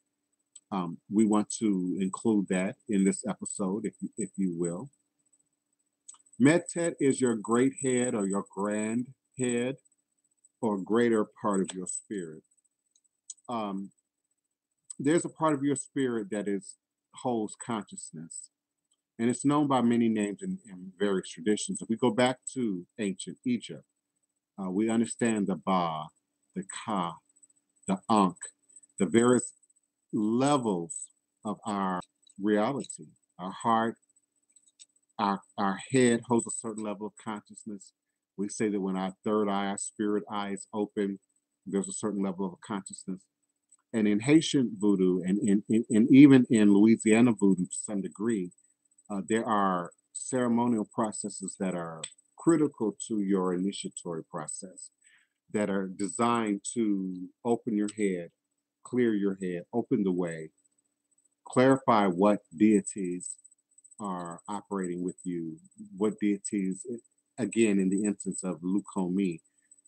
[SPEAKER 1] We want to include that in this episode, if you will. Metet is your great head or your grand head or greater part of your spirit. There's a part of your spirit that holds consciousness, and it's known by many names in various traditions. If we go back to ancient Egypt, we understand the Ba, the Ka, the Ankh, the various levels of our reality. Our heart, our head holds a certain level of consciousness. We say that when our third eye, our spirit eye is open, there's a certain level of consciousness. And in Haitian voodoo and even in Louisiana voodoo to some degree, there are ceremonial processes that are critical to your initiatory process that are designed to open your head, clear your head, open the way, clarify what deities are operating with you, what deities, again, in the instance of Lukomi,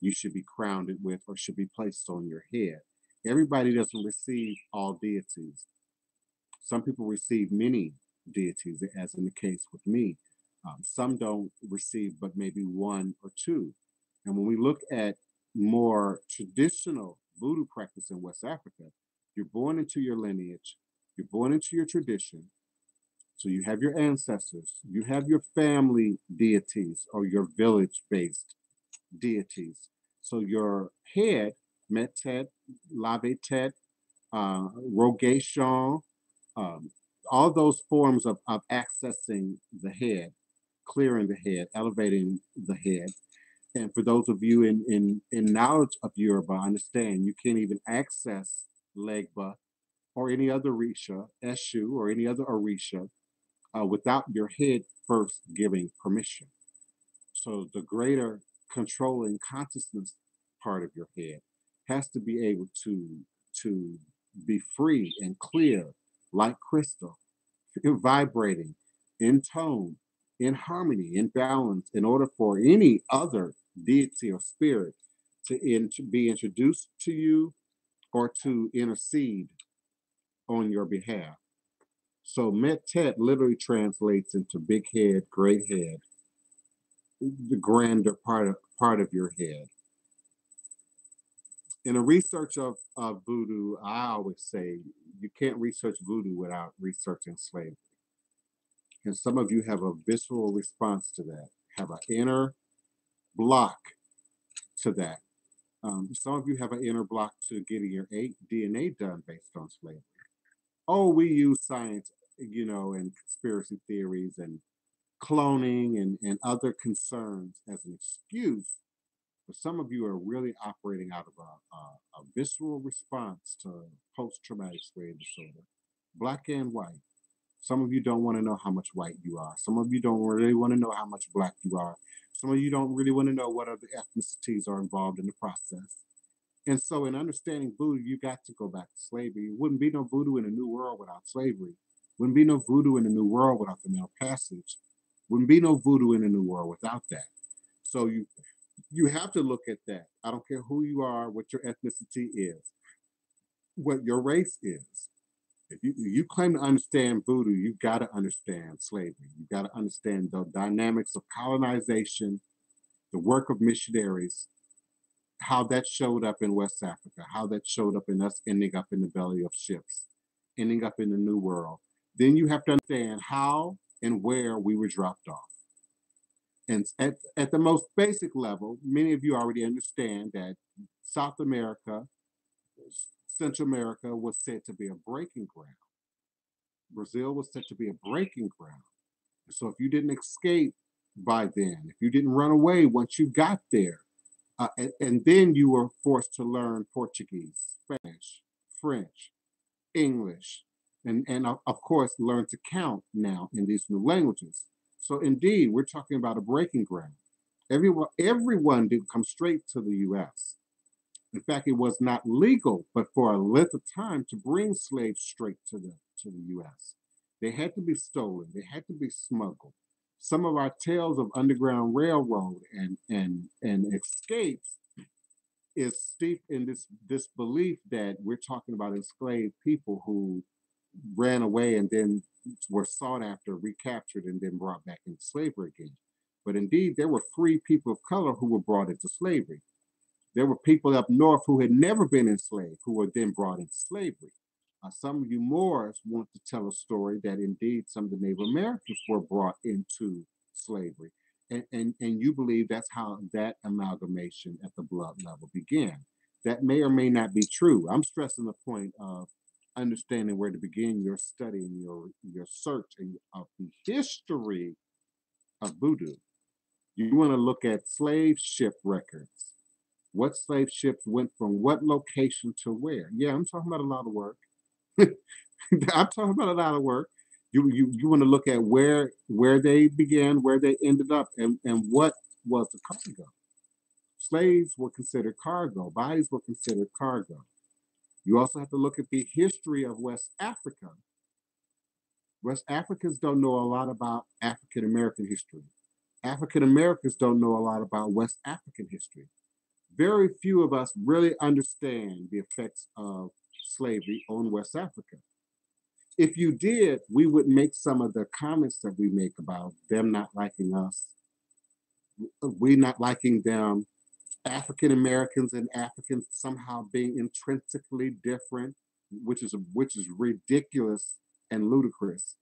[SPEAKER 1] you should be crowned with or should be placed on your head. Everybody doesn't receive all deities. Some people receive many deities, as in the case with me. Some don't receive but maybe one or two. And when we look at more traditional voodoo practice in West Africa, you're born into your lineage, you're born into your tradition. So you have your ancestors, you have your family deities or your village-based deities. So your head, Metet, Lavetet, Rogation, all those forms of accessing the head, clearing the head, elevating the head. And for those of you in knowledge of Yoruba, understand you can't even access Legba or any other Risha, Eshu, or any other Orisha without your head first giving permission. So the greater controlling consciousness part of your head has to be able to be free and clear like crystal, vibrating in tone, in harmony, in balance, in order for any other deity or spirit to be introduced to you or to intercede on your behalf. So Metet literally translates into big head, great head, the grander part of your head. In the research of voodoo, I always say you can't research voodoo without researching slavery. And some of you have a visceral response to that, have an inner block to that. Some of you have an inner block to getting your DNA done based on slavery. Oh, we use science, and conspiracy theories and cloning and other concerns as an excuse. But some of you are really operating out of a visceral response to post-traumatic slave disorder, black and white. Some of you don't want to know how much white you are. Some of you don't really want to know how much black you are. Some of you don't really want to know what other ethnicities are involved in the process. And so in understanding voodoo, you got to go back to slavery. It wouldn't be no voodoo in a new world without slavery. Wouldn't be no voodoo in a new world without the Middle Passage. Wouldn't be no voodoo in a new world without that. So you have to look at that. I don't care who you are, what your ethnicity is, what your race is. If you claim to understand voodoo, you've got to understand slavery. You've got to understand the dynamics of colonization, the work of missionaries, how that showed up in West Africa, how that showed up in us ending up in the belly of ships, ending up in the New World. Then you have to understand how and where we were dropped off. And at the most basic level, many of you already understand that South America Central America was said to be a breaking ground. Brazil was said to be a breaking ground. So if you didn't escape by then, if you didn't run away once you got there, and then you were forced to learn Portuguese, Spanish, French, English, and of course learn to count now in these new languages. So indeed, we're talking about a breaking ground. Everyone didn't come straight to the U.S. In fact, it was not legal, but for a length of time to bring slaves straight to the U.S. They had to be stolen. They had to be smuggled. Some of our tales of Underground Railroad and escapes is steeped in this belief that we're talking about enslaved people who ran away and then were sought after, recaptured, and then brought back into slavery again. But indeed, there were free people of color who were brought into slavery. There were people up north who had never been enslaved who were then brought into slavery. Some of you Moors want to tell a story that indeed some of the Native Americans were brought into slavery. And you believe that's how that amalgamation at the blood level began. That may or may not be true. I'm stressing the point of understanding where to begin your study and your search of the history of voodoo. You want to look at slave ship records. What slave ships went from what location to where? Yeah, I'm talking about a lot of work. I'm talking about a lot of work. You want to look at where they began, where they ended up, and what was the cargo. Slaves were considered cargo. Bodies were considered cargo. You also have to look at the history of West Africa. West Africans don't know a lot about African American history. African Americans don't know a lot about West African history. Very few of us really understand the effects of slavery on West Africa. If you did, we would make some of the comments that we make about them not liking us, we not liking them, African Americans and Africans somehow being intrinsically different, which is ridiculous and ludicrous,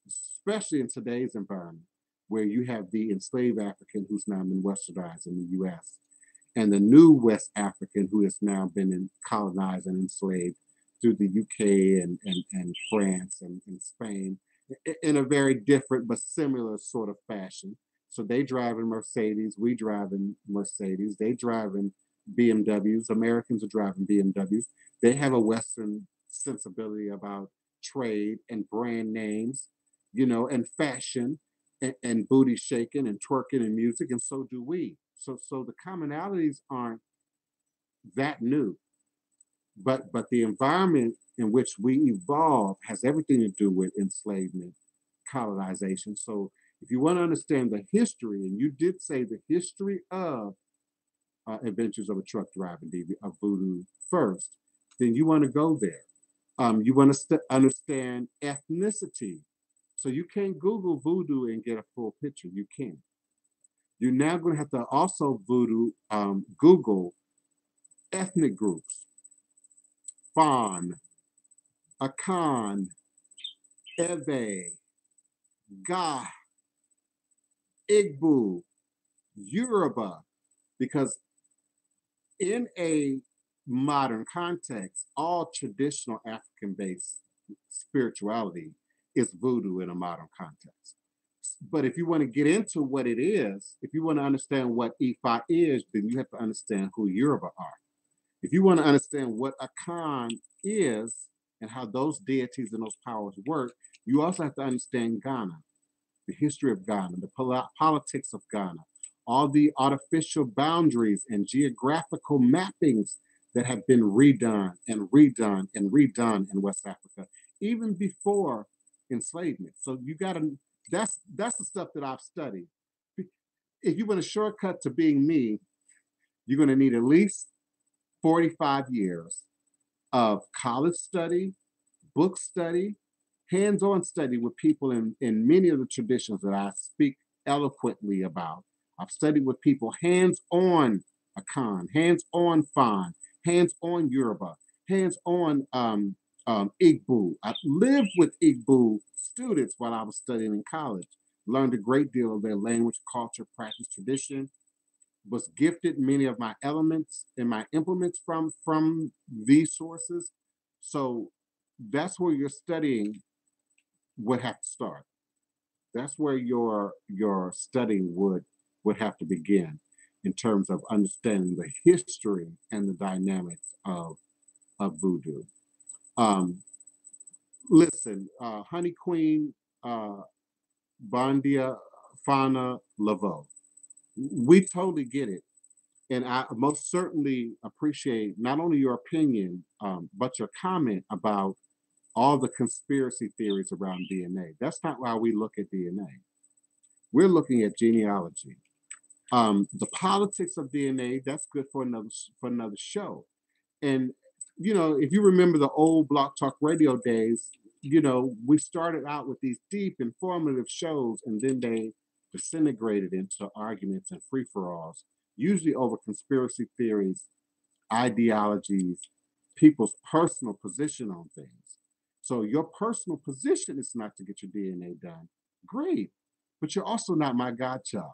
[SPEAKER 1] especially in today's environment where you have the enslaved African who's now been westernized in the U.S. and the new West African who has now been colonized and enslaved through the UK and France and Spain in a very different but similar sort of fashion. So they drive in Mercedes, we drive in Mercedes, they drive in BMWs, Americans are driving BMWs. They have a Western sensibility about trade and brand names, and fashion and booty shaking and twerking and music, and so do we. So the commonalities aren't that new. But the environment in which we evolve has everything to do with enslavement, colonization. So if you want to understand the history, and you did say the history of Adventures of a Truck Driver, of Voodoo first, then you want to go there. You want to understand ethnicity. So you can't Google voodoo and get a full picture. You can't. You're now going to have to also Google ethnic groups. Fan, Akan, Ewe, Ga, Igbo, Yoruba, because in a modern context, all traditional African-based spirituality is voodoo in a modern context. But if you want to get into what it is, if you want to understand what Ifa is, then you have to understand who Yoruba are. If you want to understand what Akan is and how those deities and those powers work, you also have to understand Ghana, the history of Ghana, the politics of Ghana, all the artificial boundaries and geographical mappings that have been redone and redone and redone in West Africa, even before enslavement. So you got to, that's the stuff that I've studied. If you want a shortcut to being me, you're going to need at least 45 years of college study, book study, hands-on study with people in many of the traditions that I speak eloquently about. I've studied with people hands-on Akan, hands-on Fan, hands-on Yoruba, hands-on Igbo. I lived with Igbo students while I was studying in college, learned a great deal of their language, culture, practice, tradition. was gifted many of my elements and my implements from these sources. So that's where your studying would have to start. That's where your studying would have to begin in terms of understanding the history and the dynamics of voodoo. Um, Listen, Honey Queen, Bondia, Fauna, Laveau. We totally get it. And I most certainly appreciate not only your opinion, but your comment about all the conspiracy theories around DNA. That's not why we look at DNA. We're looking at genealogy. The politics of DNA, that's good for another show. And if you remember the old Block Talk Radio days, we started out with these deep, informative shows, and then they disintegrated into arguments and free for alls, usually over conspiracy theories, ideologies, people's personal position on things. So your personal position is not to get your DNA done. Great. But you're also not my godchild.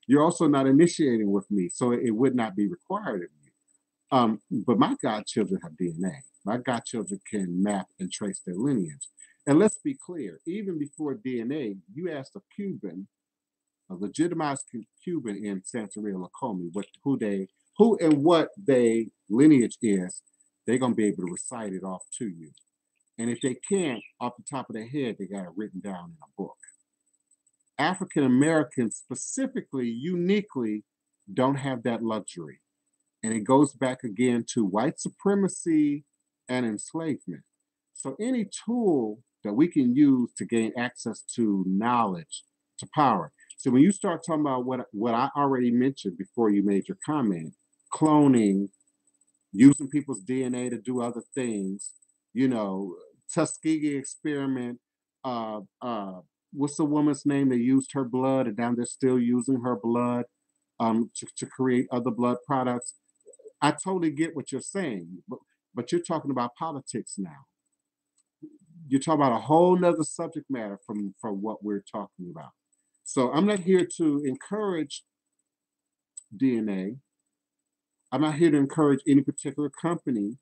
[SPEAKER 1] You're also not initiating with me. So it would not be required of you. But my godchildren have DNA. My godchildren can map and trace their lineage. And let's be clear, even before DNA, you asked a Cuban, a legitimized Cuban in Santeria Lacomi, who and what they lineage is, they're gonna be able to recite it off to you. And if they can't, off the top of their head, they got it written down in a book. African Americans specifically, uniquely, don't have that luxury. And it goes back again to white supremacy and enslavement. So any tool that we can use to gain access to knowledge, to power. So when you start talking about what I already mentioned before you made your comment, cloning, using people's DNA to do other things, Tuskegee experiment, uh, uh, what's the woman's name? They used her blood and now they're still using her blood to create other blood products. I totally get what you're saying, but you're talking about politics now. You're talking about a whole nother subject matter from what we're talking about. So I'm not here to encourage DNA. I'm not here to encourage any particular company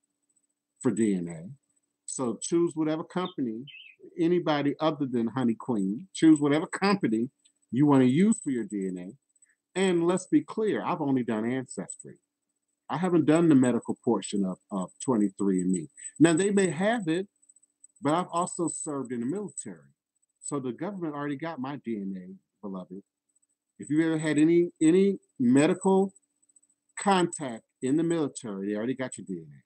[SPEAKER 1] for DNA. So choose whatever company, anybody other than Honey Queen, choose whatever company you want to use for your DNA. And let's be clear, I've only done Ancestry. I haven't done the medical portion of 23andMe. Now, they may have it, but I've also served in the military. So the government already got my DNA, beloved. If you've ever had any medical contact in the military, they already got your DNA.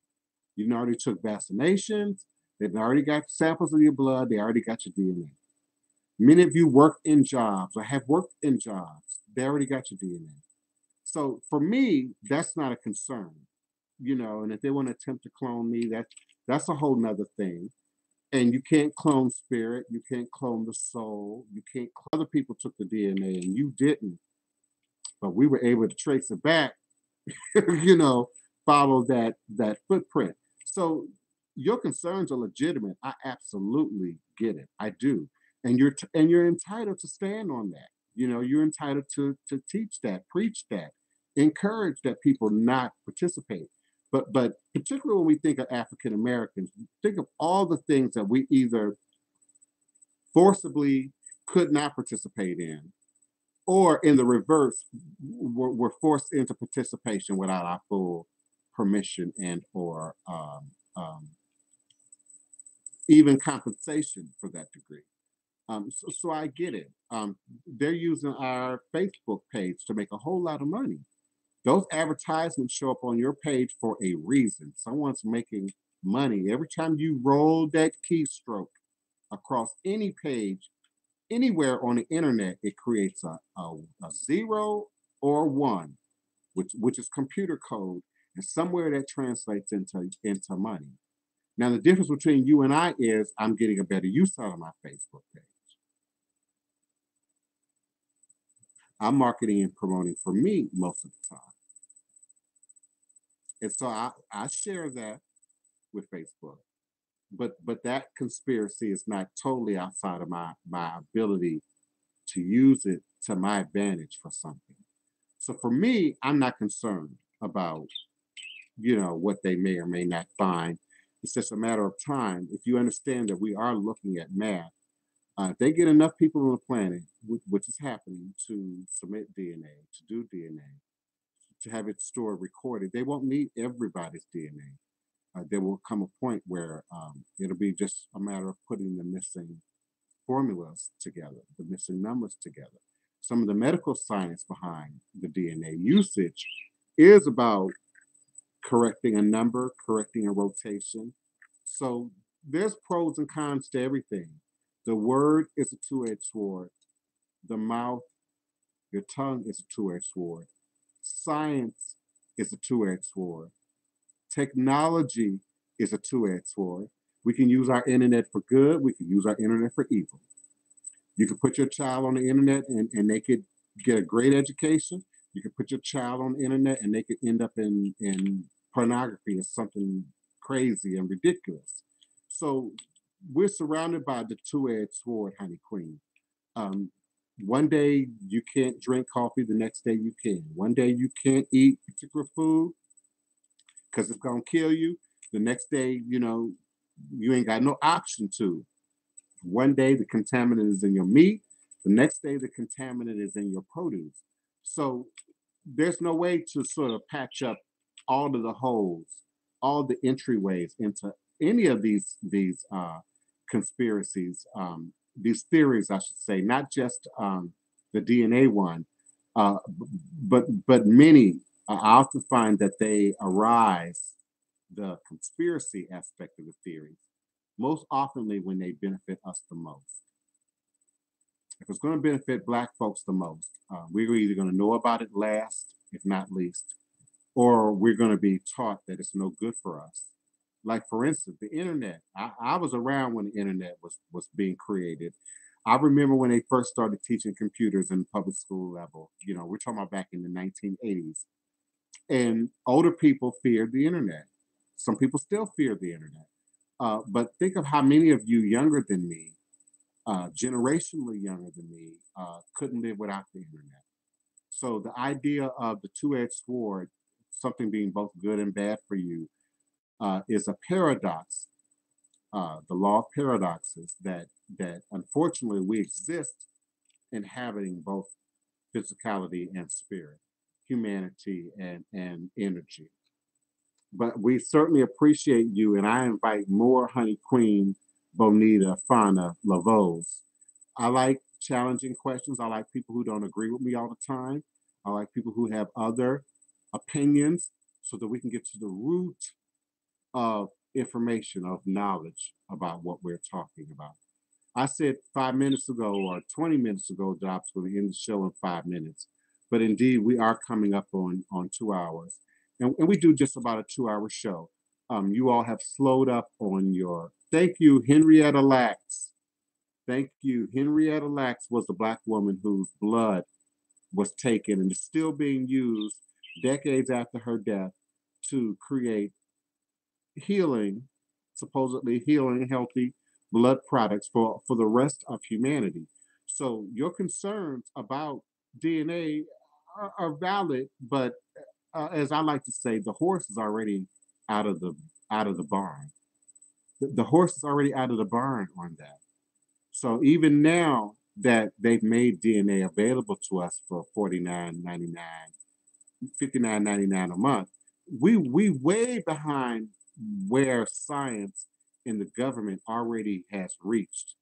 [SPEAKER 1] You already took vaccinations. They've already got samples of your blood. They already got your DNA. Many of you work in jobs or have worked in jobs. They already got your DNA. So for me, that's not a concern, and if they want to attempt to clone me, that's a whole nother thing. And you can't clone spirit, you can't clone the soul, you can't other people took the DNA and you didn't, but we were able to trace it back, follow that footprint. So your concerns are legitimate. I absolutely get it. I do. And you're entitled to stand on that. You're entitled to teach that, preach that, encourage that people not participate. But particularly when we think of African Americans, think of all the things that we either forcibly could not participate in, or in the reverse, were forced into participation without our full permission and or even compensation for that degree. So I get it. They're using our Facebook page to make a whole lot of money. Those advertisements show up on your page for a reason. Someone's making money. Every time you roll that keystroke across any page, anywhere on the internet, it creates a zero or one, which is computer code, and somewhere that translates into money. Now, the difference between you and I is I'm getting a better use out of my Facebook page. I'm marketing and promoting for me most of the time. And so I share that with Facebook. But that conspiracy is not totally outside of my ability to use it to my advantage for something. So for me, I'm not concerned about, what they may or may not find. It's just a matter of time. If you understand that we are looking at math, if they get enough people on the planet, which is happening, to submit DNA, to do DNA, to have it stored, recorded, they won't need everybody's DNA. There will come a point where it'll be just a matter of putting the missing formulas together, the missing numbers together. Some of the medical science behind the DNA usage is about correcting a number, correcting a rotation. So there's pros and cons to everything. The word is a two-edged sword. The mouth, your tongue is a two-edged sword. Science is a two-edged sword. Technology is a two-edged sword. We can use our internet for good. We can use our internet for evil. You can put your child on the internet and they could get a great education. You can put your child on the internet and they could end up in pornography or something crazy and ridiculous. So we're surrounded by the two-edged sword, honey queen. Um, one day you can't drink coffee, the next day you can. One day you can't eat particular food because it's gonna kill you. The next day, you ain't got no option to. One day the contaminant is in your meat, the next day the contaminant is in your produce. So there's no way to sort of patch up all of the holes, all the entryways into any of these conspiracies, these theories, I should say, not just the DNA one, but many. I often find that they arise the conspiracy aspect of the theory most oftenly when they benefit us the most. If it's going to benefit Black folks the most, we're either going to know about it last, if not least, or we're going to be taught that it's no good for us. Like, for instance, the internet. I was around when the internet was being created. I remember when they first started teaching computers in the public school level. We're talking about back in the 1980s. And older people feared the internet. Some people still fear the internet. But think of how many of you younger than me, generationally younger than me, couldn't live without the internet. So the idea of the two-edged sword, something being both good and bad for you, is a paradox. The law of paradoxes that unfortunately we exist inhabiting both physicality and spirit, humanity and energy. But we certainly appreciate you, and I invite more Honey Queen, Bonita, Fauna, Lavos. I like challenging questions. I like people who don't agree with me all the time. I like people who have other opinions so that we can get to the root of information, of knowledge about what we're talking about. I said 5 minutes ago or 20 minutes ago that I was going to end the show in 5 minutes. But indeed, we are coming up on 2 hours. And we do just about a 2 hour show. You all have slowed up on your. Thank you, Henrietta Lacks. Thank you. Henrietta Lacks was the Black woman whose blood was taken and is still being used decades after her death to create healing, supposedly healing, healthy blood products for the rest of humanity. So your concerns about DNA are valid, but as I like to say, the horse is already out of the barn. The horse is already out of the barn on that. So even now that they've made DNA available to us for $49.99, $59.99 a month, we way behind where science and the government already has reached.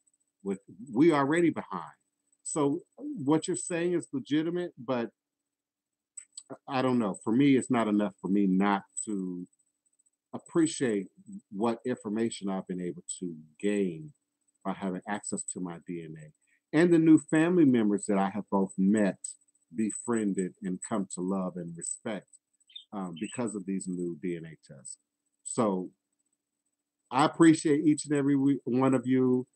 [SPEAKER 1] With we already behind. So what you're saying is legitimate, but I don't know. For me, it's not enough for me not to appreciate what information I've been able to gain by having access to my DNA and the new family members that I have both met, befriended, and come to love and respect because of these new DNA tests. So I appreciate each and every one of you.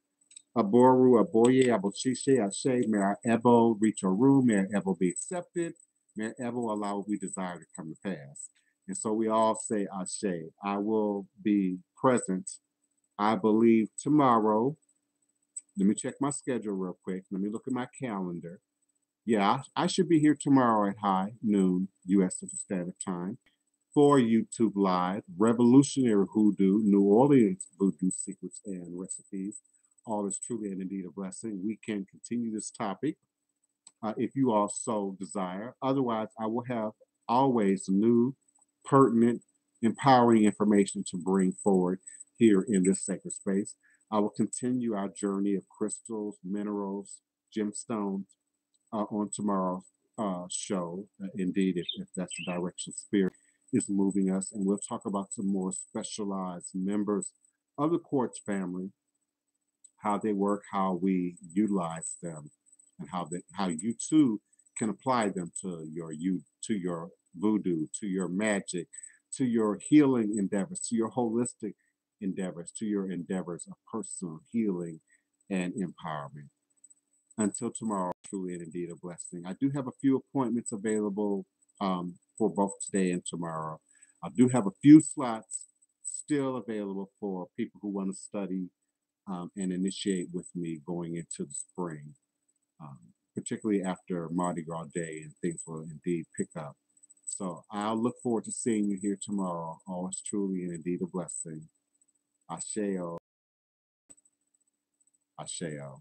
[SPEAKER 1] Aboru, Aboye, Abochishe, Ashe, may our Ebo reach our room, may our Ebo be accepted, may our Ebo allow what we desire to come to pass. And so we all say Ashe. I will be present, I believe, tomorrow. Let me check my schedule real quick. Let me look at my calendar. Yeah, I should be here tomorrow at high noon U.S. Central Standard Time for YouTube Live, Revolutionary Hoodoo, New Orleans Voodoo Secrets and Recipes. All is truly and indeed a blessing. We can continue this topic if you also desire. Otherwise, I will have always new, pertinent, empowering information to bring forward here in this sacred space. I will continue our journey of crystals, minerals, gemstones on tomorrow's show. Indeed, if that's the direction spirit is moving us, and we'll talk about some more specialized members of the quartz family, how they work, how we utilize them, and how you too can apply them to your voodoo, to your magic, to your healing endeavors, to your holistic endeavors, to your endeavors of personal healing and empowerment. Until tomorrow, truly and indeed a blessing. I do have a few appointments available for both today and tomorrow. I do have a few slots still available for people who want to study and initiate with me going into the spring, particularly after Mardi Gras Day, and things will indeed pick up. So I'll look forward to seeing you here tomorrow. Always truly and indeed a blessing. Asheo. Asheo.